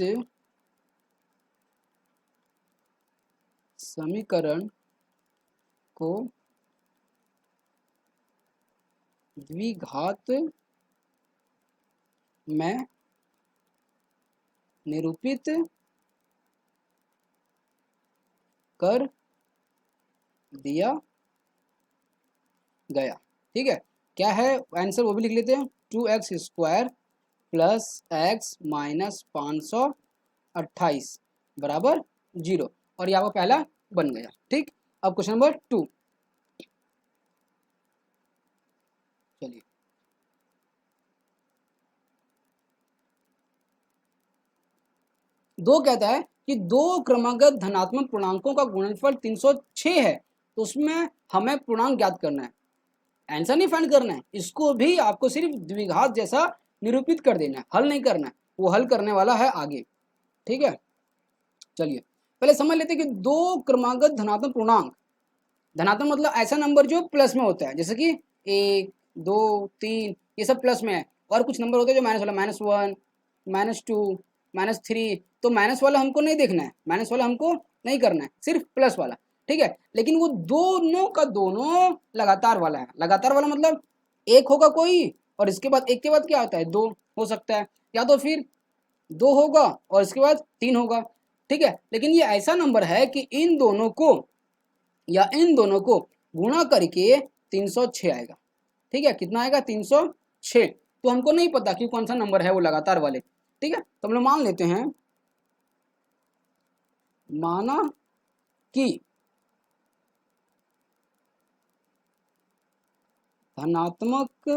समीकरण को द्विघात में निरूपित कर दिया गया। ठीक है, क्या है आंसर वो भी लिख लेते हैं, 2x² प्लस x माइनस 528 बराबर 0, और यहाँ पर पहला बन गया। ठीक, अब क्वेश्चन नंबर 2, चलिए दो कहता है कि दो क्रमागत धनात्मक पूर्णांकों का गुणनफल 306 है, तो उसमें हमें पूर्णांक ज्ञात करना है, आंसर नहीं फाइंड करना है, इसको भी आपको सिर्फ द्विघात जैसा निरूपित कर देना है, हल नहीं करना है, वो हल करने वाला है आगे। ठीक है, चलिए पहले समझ लेते हैं कि दो क्रमागत धनात्मक पूर्णांक, धनात्मक मतलब ऐसा नंबर जो प्लस में होता है, जैसे कि 1 2 3 ये सब प्लस में है, और कुछ नंबर होते हैं जो माइनस वाला, -1 -2 -3, तो माइनस वाला हमको नहीं देखना है, माइनस वाला हमको नहीं करना है, सिर्फ प्लस वाला। ठीक है, लेकिन वो दोनों का दोनों लगातार वाला है, लगातार वाला मतलब एक होगा कोई, और इसके बाद एक के बाद क्या होता है, दो हो सकता है, या तो फिर दो होगा और इसके बाद 3 होगा। ठीक है, लेकिन ये ऐसा नंबर है कि इन दोनों को या इन दोनों को गुणा करके 306 आएगा। ठीक है, कितना आएगा 306, तो हमको नहीं पता कि कौन सा नंबर है वो लगातार वाले। ठीक है, तो हम लोग मान लेते हैं, माना कि धनात्मक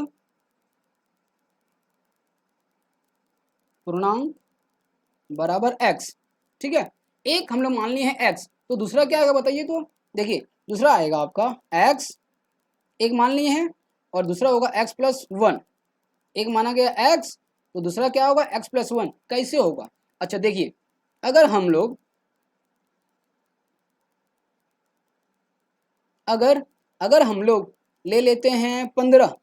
पूर्णांक बराबर x। ठीक है, एक हम लोग मान लिए हैं x, तो दूसरा क्या आएगा बताइए, तो देखिए दूसरा आएगा आपका x, एक मान लिए हैं, और दूसरा होगा x+1, एक माना गया x, तो दूसरा क्या होगा x+1, कैसे होगा, अच्छा देखिए, अगर हम लोग अगर हम लोग ले लेते हैं 15,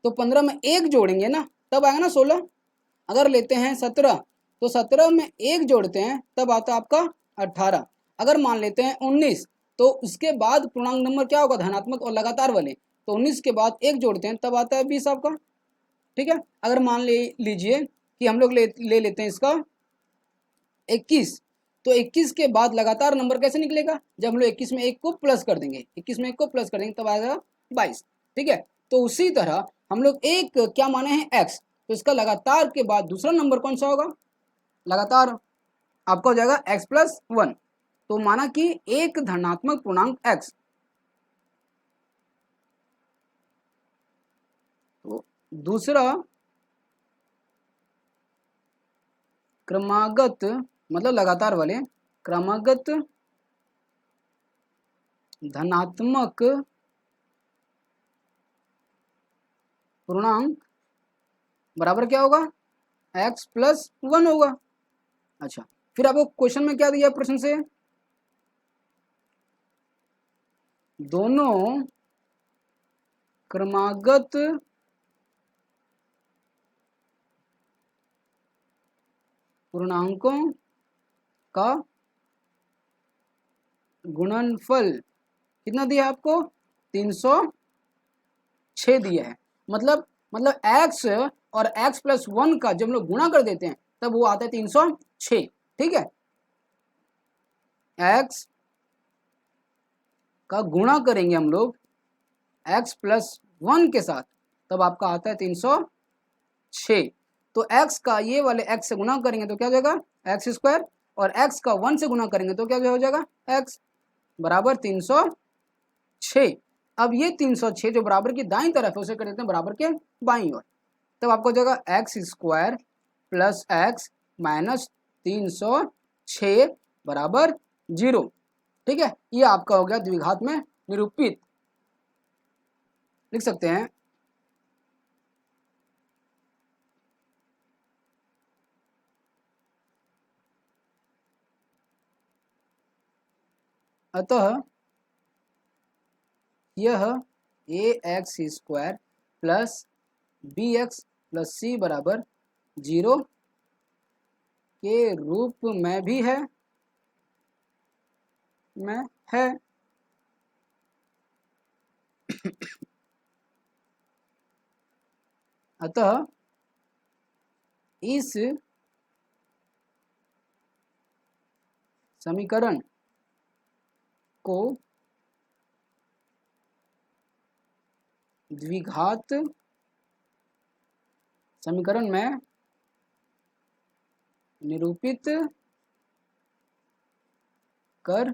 तो 15 में एक जोड़ेंगे ना तब आएगा ना 16, अगर लेते हैं 17 तो 17 में एक जोड़ते हैं तब आता है आपका 18, अगर मान लेते हैं 19 तो उसके बाद पूर्णांक नंबर क्या होगा, धनात्मक और लगातार वाले, तो 19 के बाद एक जोड़ते हैं तब आता है 20 आपका। ठीक है, अगर मान लीजिए कि हम लोग ले लेते हैं इसका 21, तो 21 के बाद लगातार नंबर कैसे निकलेगा, जब हम लोग 21 में एक को प्लस कर देंगे, 21 में एक को प्लस कर देंगे तब आएगा 22। ठीक है, तो उसी तरह हम लोग एक क्या माने हैं x, तो इसका लगातार के बाद दूसरा नंबर कौन सा होगा, लगातार आपका हो जाएगा x+1, तो माना कि एक धनात्मक पूर्णांक x, तो दूसरा क्रमागत मतलब लगातार वाले क्रमागत धनात्मक पूर्णांक बराबर क्या होगा एक्स प्लस 1 होगा। अच्छा, फिर आपको क्वेश्चन में क्या दिया प्रश्न से, दोनों क्रमागत पूर्णांकों का गुणनफल कितना दिया आपको, 306 दिया है। मतलब x और x प्लस 1 का जब हम लोग गुणा कर देते हैं तब वो आता है 306। ठीक है, x का गुणा करेंगे हम लोग x प्लस 1 के साथ तब आपका आता है 306। तो x का ये वाले x से गुणा करेंगे तो क्या हो जाएगा एक्स स्क्वायर, और x का 1 से गुणा करेंगे तो क्या हो जाएगा x बराबर 306। अब ये 306 जो बराबर की दाईं तरफ है उसे कर देते हैं बराबर के बाईं ओर, तब आपको हो जाएगा x square plus x minus 306 बराबर 0। ठीक है, ये आपका हो गया द्विघात में निरूपित। लिख सकते हैं अतः यह a x square plus b x plus c बराबर 0 के रूप में भी है अतः इस समीकरण को द्विघात समीकरण में निरूपित कर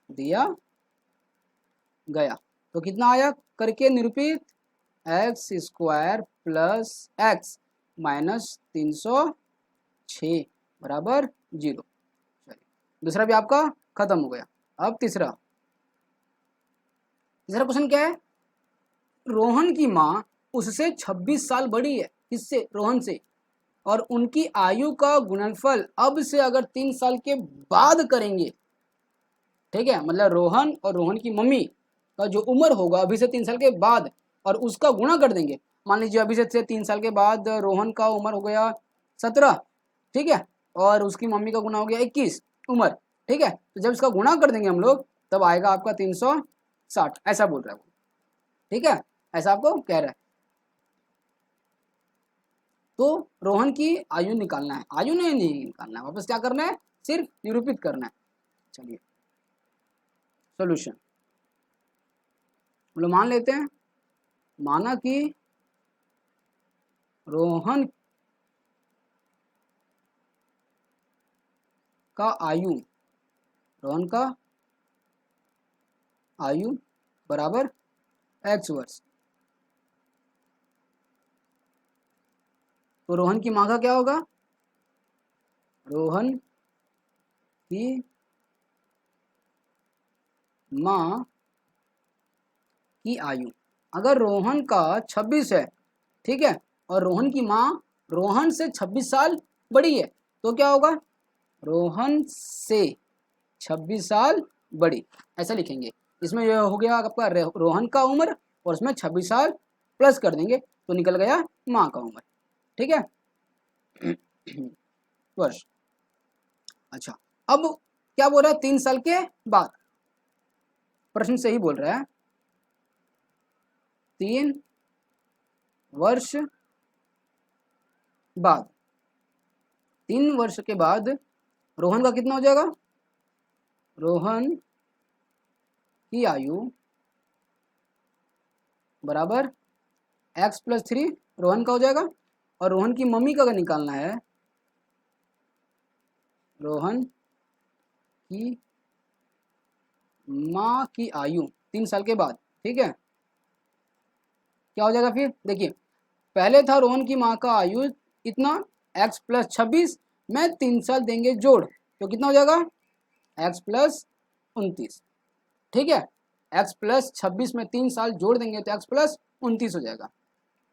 दिया गया। तो कितना आया करके निरूपित, x square plus x minus 306 बराबर 0। चलिए, दूसरा भी आपका खत्म हो गया। अब तीसरा क्वेश्चन क्या है, रोहन की माँ उससे 26 साल बड़ी है, किससे, रोहन से, और उनकी आयु का गुणनफल अब से अगर 3 साल के बाद करेंगे। ठीक है, मतलब रोहन और रोहन की मम्मी का जो उम्र होगा अभी से 3 साल के बाद और उसका गुणा कर देंगे। मान लीजिए अभी से 3 साल के बाद रोहन का उम्र हो गया 17, ठीक है, और उसकी मम्मी का गुणा हो गया 21 उम्र। ठीक है, तो जब इसका गुणा कर देंगे हम लोग तब आएगा आपका 360, ऐसा बोल रहा है वो। ठीक है, ऐसा आपको कह रहा है। तो रोहन की आयु निकालना है, आयु नहीं निकालना है, वापस क्या करना है, सिर्फ निरूपित करना है। चलिए सॉल्यूशन, मतलब मान लेते हैं, माना कि रोहन का आयु, रोहन का आयु बराबर x वर्ष। तो रोहन की माँ का क्या होगा, रोहन की माँ की आयु, अगर रोहन का 26 है, ठीक है, और रोहन की माँ रोहन से 26 साल बड़ी है, तो क्या होगा, रोहन से 26 साल बड़ी, ऐसा लिखेंगे। इसमें यह हो गया आपका रोहन का उम्र और उसमें 26 साल प्लस कर देंगे तो निकल गया माँ का उम्र। ठीक है वर्ष। अच्छा, अब क्या बोल रहा है, 3 साल के बाद, प्रश्न से ही बोल रहा है 3 वर्ष बाद, 3 वर्ष के बाद रोहन का कितना हो जाएगा, रोहन की आयु बराबर x प्लस 3 रोहन का हो जाएगा, और रोहन की मम्मी का अगर निकालना है, रोहन की माँ की आयु 3 साल के बाद। ठीक है, क्या हो जाएगा फिर, देखिए पहले था रोहन की माँ का आयु इतना, x प्लस 26 में 3 साल देंगे जोड़ तो कितना हो जाएगा x प्लस 29। ठीक है, x प्लस 26 में 3 साल जोड़ देंगे तो x प्लस 29 हो जाएगा।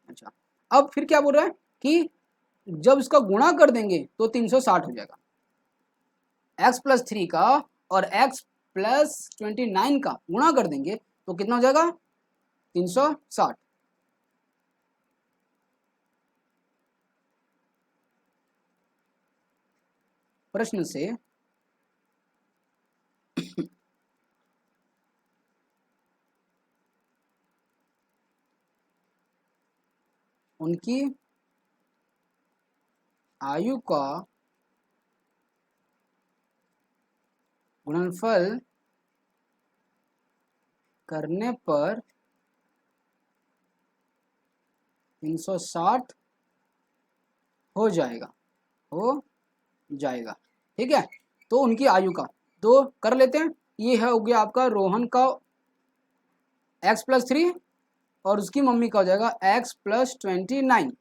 अच्छा, अब फिर क्या बोल रहा है कि जब इसका गुणा कर देंगे तो 360 हो जाएगा। x+3 का और x+29 का गुणा कर देंगे तो कितना हो जाएगा? 360। प्रश्न से उनकी आयु का गुणनफल करने पर 360 हो जाएगा, हो जाएगा। ठीक है, तो उनकी आयु का तो कर लेते हैं। ये है हो गया आपका रोहन का x+3 और उसकी मम्मी का हो जाएगा x+29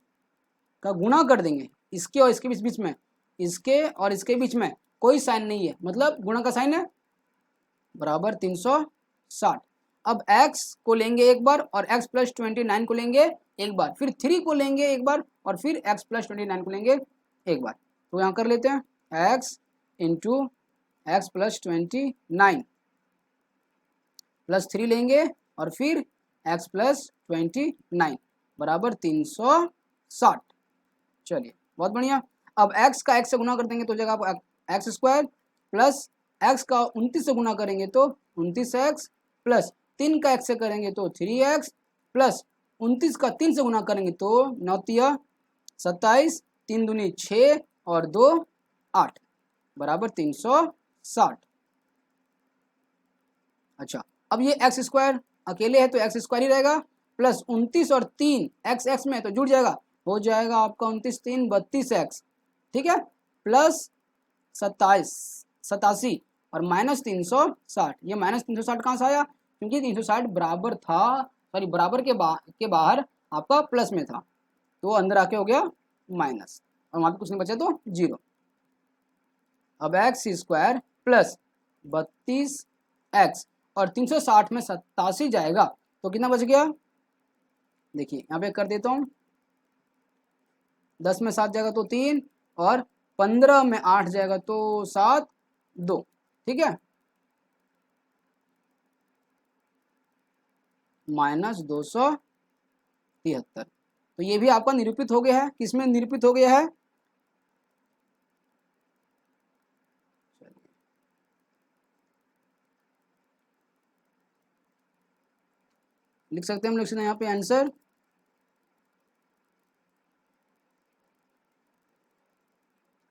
का गुणा कर देंगे। इसके और इसके बीच बीच में, इसके और इसके बीच में कोई साइन नहीं है, मतलब गुणा का साइन है, बराबर 360। अब x को लेंगे एक बार और x+29 को लेंगे एक बार, फिर 3 को लेंगे एक बार और फिर x+29 को लेंगे एक बार। तो यहाँ कर लेते हैं x इंटू x+29 +3 लेंगे और फिर x+29 बराबर 360। चलिए बहुत बढ़िया। अब x का x से गुना कर देंगे तो हो जाएगा आप x² प्लस x का 29 से गुना करेंगे तो 29x प्लस 3 का x से करेंगे तो 3x प्लस 29 का 3 से गुना करेंगे तो 9 तिया 27, 3 दूनी 6 और 2 8 बराबर 360। अच्छा, अब ये x² अकेले है तो x² ही रहेगा, प्लस 29 और 3 x में तो जुड़ जाएगा, हो जाएगा आपका 29 3 32x। ठीक है, प्लस 87 और माइनस 360। ये माइनस 360 कहाँ से आया? क्योंकि 360 बराबर था, सॉरी बराबर के बाहर आपका प्लस में था, तो अंदर आके हो गया माइनस और वहाँ पे कुछ नहीं बचा तो 0। अब x² प्लस 32x और 360 में 87 जाएगा तो कितना बच गया? देखिए यहाँ पे कर देता हूँ, 10 में 7 जाएगा तो 3 और 15 में 8 जाएगा तो 7 2। ठीक है, -273। तो ये भी आपका निरूपित हो गया है। किसमें निरूपित हो गया है? लिख सकते हैं हम लोग यहाँ पे आंसर।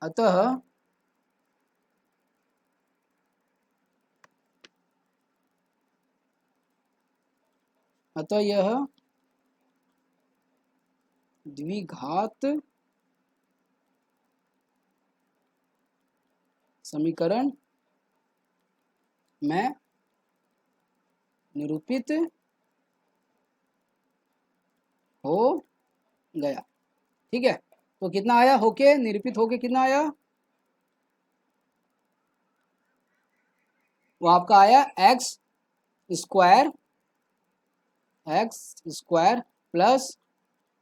अतः यह द्विघात समीकरण में निरूपित हो गया। ठीक है, तो कितना आया होके, निरूपित होके कितना आया? वो आपका आया x² प्लस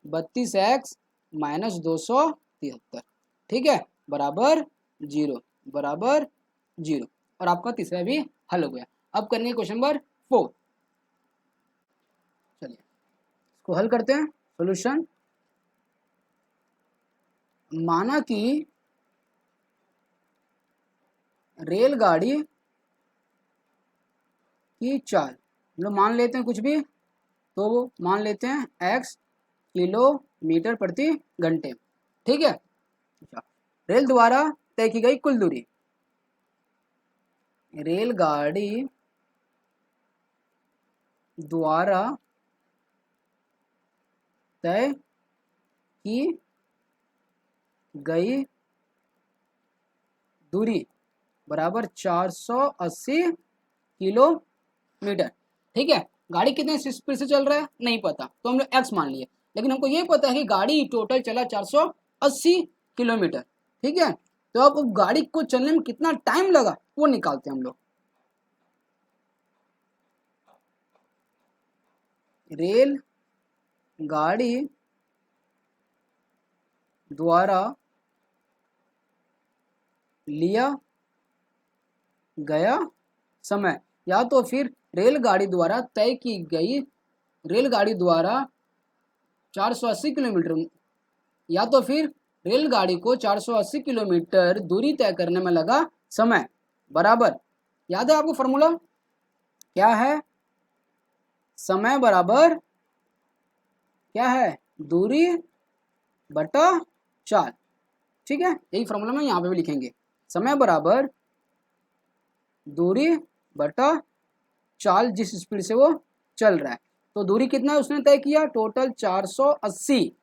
32x माइनस 273। ठीक है, बराबर 0, बराबर 0। और आपका तीसरा भी हल हो गया। अब करने क्वेश्चन नंबर 4। चलिए इसको हल करते हैं। सॉल्यूशन, माना कि रेलगाड़ी की चाल, हम लोग मान लेते हैं कुछ भी, तो वो मान लेते हैं x किलोमीटर प्रति घंटे। ठीक है, अच्छा, रेल द्वारा तय की गई कुल दूरी, रेलगाड़ी द्वारा तय की गई दूरी बराबर 480 किलोमीटर। ठीक है, गाड़ी कितने स्पीड से चल रहा है नहीं पता, तो हम लोग x मान लिए, लेकिन हमको ये पता है कि गाड़ी टोटल चला 480 किलोमीटर। ठीक है, तो अब गाड़ी को चलने में कितना टाइम लगा वो निकालते हैं हम लोग। रेल गाड़ी द्वारा लिया गया समय, या तो फिर रेलगाड़ी द्वारा तय की गई, रेलगाड़ी द्वारा 480 किलोमीटर, या तो फिर रेलगाड़ी को 480 किलोमीटर दूरी तय करने में लगा समय, बराबर, याद है आपको फॉर्मूला क्या है? समय बराबर क्या है? दूरी बटा चाल। ठीक है, यही फॉर्मूला में यहाँ पे भी लिखेंगे, समय बराबर दूरी बटा चाल, जिस स्पीड से वो चल रहा है। तो दूरी कितना उसने तय किया? टोटल 480,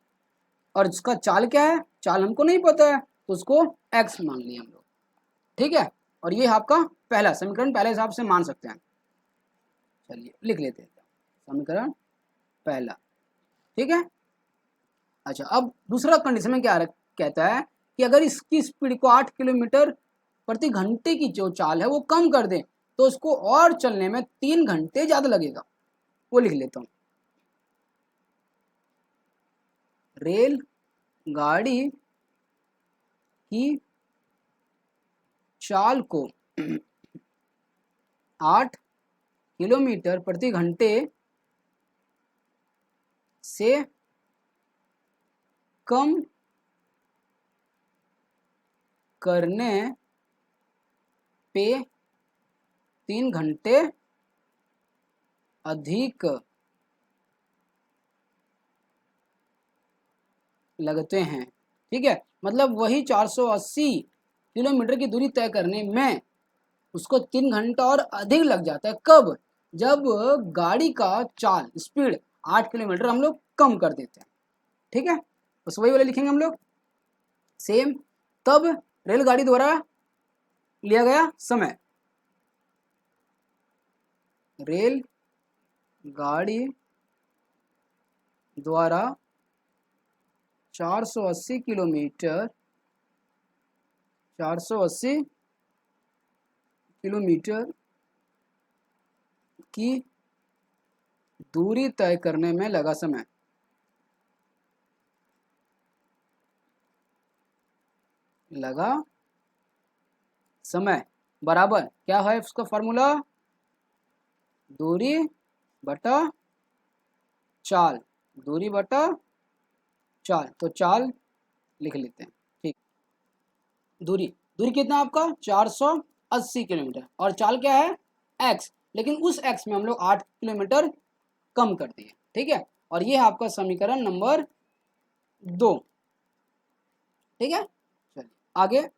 और इसका चाल क्या है? चाल हमको नहीं पता है, तो उसको x मान लिया हम लोग। ठीक है, और ये आपका पहला समीकरण पहले हिसाब से मान सकते हैं। चलिए लिख लेते हैं समीकरण पहला। ठीक है, अच्छा, अब दूसरा कंडीशन में क्या कहता है कि अगर इसकी स्पीड को 8 किलोमीटर प्रति घंटे की जो चाल है वो कम कर दें तो उसको और चलने में 3 घंटे ज्यादा लगेगा। वो लिख लेता हूं, रेल गाड़ी की चाल को 8 किलोमीटर प्रति घंटे से कम करने पे 3 घंटे अधिक लगते हैं। ठीक है, मतलब वही 480 किलोमीटर की दूरी तय करने में उसको 3 घंटा और अधिक लग जाता है। कब? जब गाड़ी का चाल स्पीड 8 किलोमीटर हम लोग कम कर देते हैं। ठीक है, बस वही वाले लिखेंगे हम लोग सेम। तब रेलगाड़ी द्वारा लिया गया समय, रेल गाड़ी द्वारा 480 किलोमीटर 480 किलोमीटर की दूरी तय करने में लगा समय, लगा समय बराबर क्या है उसका फॉर्मूला? दूरी बटा चाल, दूरी बटा चाल। तो चाल लिख लेते हैं। ठीक, दूरी, दूरी कितना आपका? 480 किलोमीटर, और चाल क्या है? x, लेकिन उस x में हम लोग 8 किलोमीटर कम कर दिए। ठीक है, और ये है आपका समीकरण नंबर 2। ठीक है, चलिए आगे।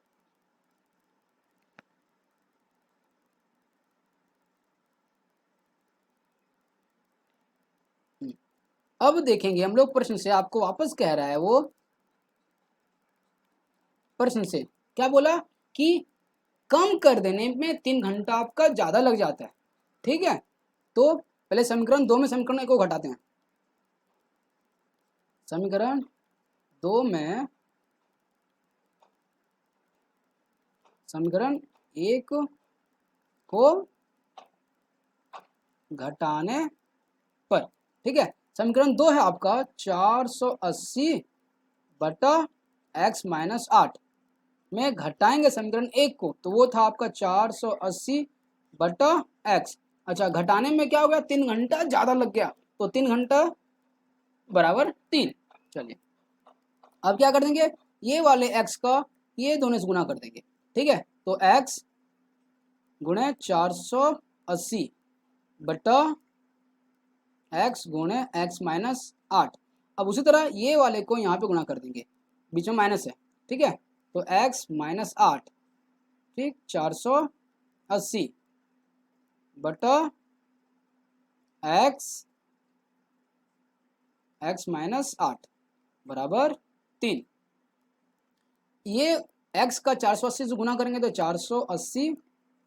अब देखेंगे हम लोग प्रश्न से, आपको वापस कह रहा है वो, प्रश्न से क्या बोला कि कम कर देने में 3 घंटा आपका ज्यादा लग जाता है। ठीक है, तो पहले समीकरण 2 में समीकरण 1 को घटाते हैं। समीकरण 2 में समीकरण 1 को घटाने पर, ठीक है, समीकरण 2 है आपका 480 बटा x माइनस 8 में घटाएंगे समीकरण 1 को, तो वो था आपका 480 बटा x। अच्छा, घटाने में क्या हो गया? 3 घंटा ज्यादा लग गया, तो 3 घंटा बराबर 3। चलिए अब क्या कर देंगे, ये वाले x का ये दोनों से गुना कर देंगे। ठीक है, तो x गुणे 480 बटा x गुणे x माइनस 8। अब उसी तरह ये वाले को यहाँ पे गुणा कर देंगे, बीच में माइनस है। ठीक है, तो x माइनस 8, ठीक, 480 बटा x माइनस 8 बराबर 3। ये x का 480 से गुना करेंगे तो 480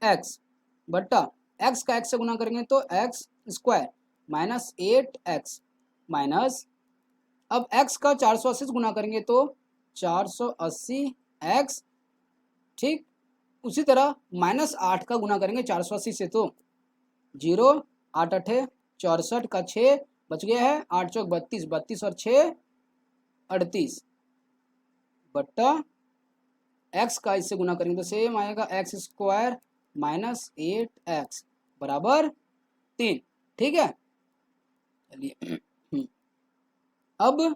x बटा x का x से गुना करेंगे तो x square minus 8x minus, अब x का 480 से गुना करेंगे तो 480x, ठीक, उसी तरह माइनस 8 का गुना करेंगे 480 से तो 0, 8 अठे 64 का 6 बच गया है, 8 चौक 32, 32 और 6 38, बट्टा एक्स का इससे गुना करेंगे तो सेम आएगा एक्स स्क्वायर माइनस 8x बराबर 3। ठीक है, चलिए अब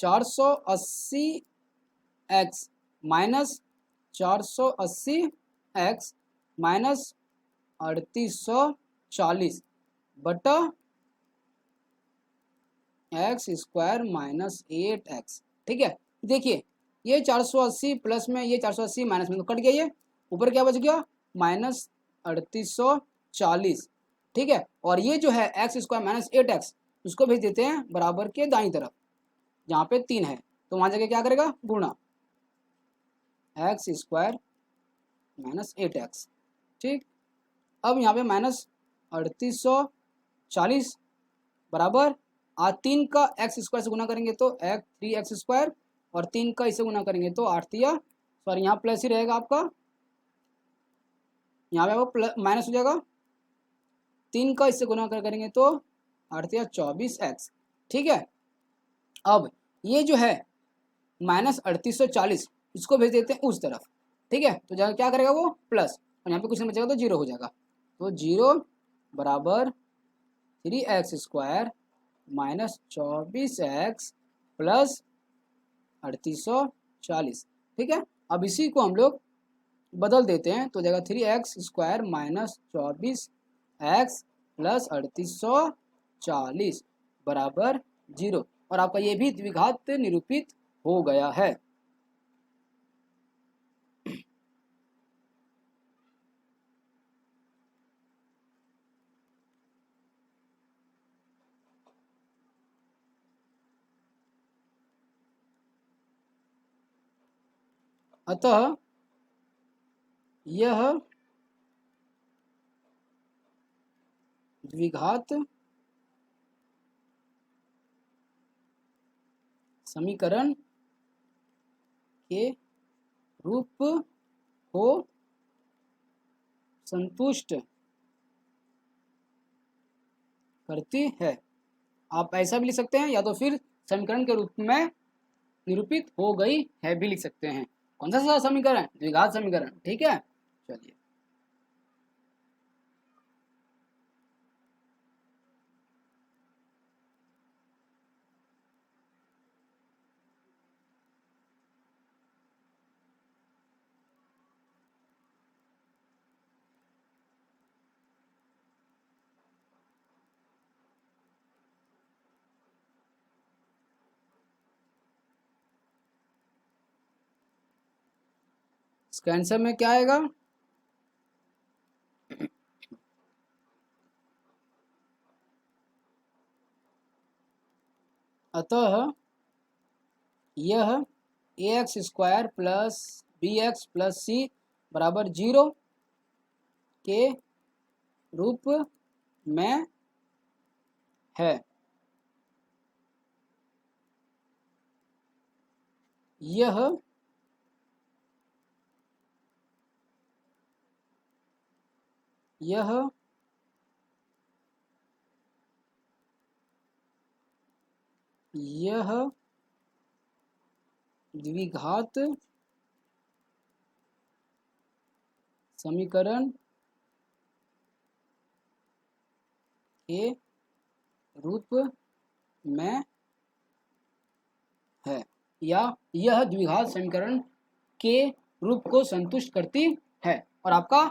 चार सौ अस्सी एक्स माइनस 480x माइनस 3840 बटा एक्स स्क्वायर माइनस 8x। ठीक है, देखिए ये 480 प्लस में ये 480 माइनस में तो कट गया, ये ऊपर क्या बच गया माइनस 3840। ठीक है, और ये जो है एक्स स्क्वायर माइनस 8x उसको भेज देते हैं बराबर के दाईं तरफ जहाँ पे 3 है, तो वहाँ जगह क्या करेगा गुणा एक्स स्क्वायर माइनस 8x। ठीक, अब यहाँ पे माइनस 3840 बराबर 3 का एक्स स्क्वायर से गुना करेंगे तो 3x स्क्वायर और 3 का इसे गुना करेंगे तो 8 तिया सॉरी यहाँ प्लस ही रहेगा आपका, यहाँ पे आपको माइनस हो जाएगा, 3 का इससे गुना करेंगे तो 8 तिया 24x। ठीक है, अब ये जो है माइनस 3840 इसको भेज देते हैं उस तरफ। ठीक है, तो क्या करेगा वो प्लस, और यहाँ पे कुछ नहीं बचेगा तो जीरो हो जाएगा, तो जीरो बराबर 3x square minus 24x plus 3840। ठीक है, अब इसी को हम लोग बदल देते हैं तो जाएगा 3x square minus 24x plus 3840 बराबर 0, और आपका ये भी द्विघात निरूपित हो गया है। अतः यह द्विघात समीकरण के रूप को संतुष्ट करती है। आप ऐसा भी लिख सकते हैं या तो फिर समीकरण के रूप में निरूपित हो गई है भी लिख सकते हैं। कौन सा समीकरण? द्विघात समीकरण। ठीक है, चलिए इसका आंसर में क्या आएगा? अतः यह ax square plus bx plus c बराबर 0 के रूप में है। यह द्विघात समीकरण के रूप में है, या यह द्विघात समीकरण के रूप को संतुष्ट करती है, और आपका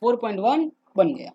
4.1 बन गया।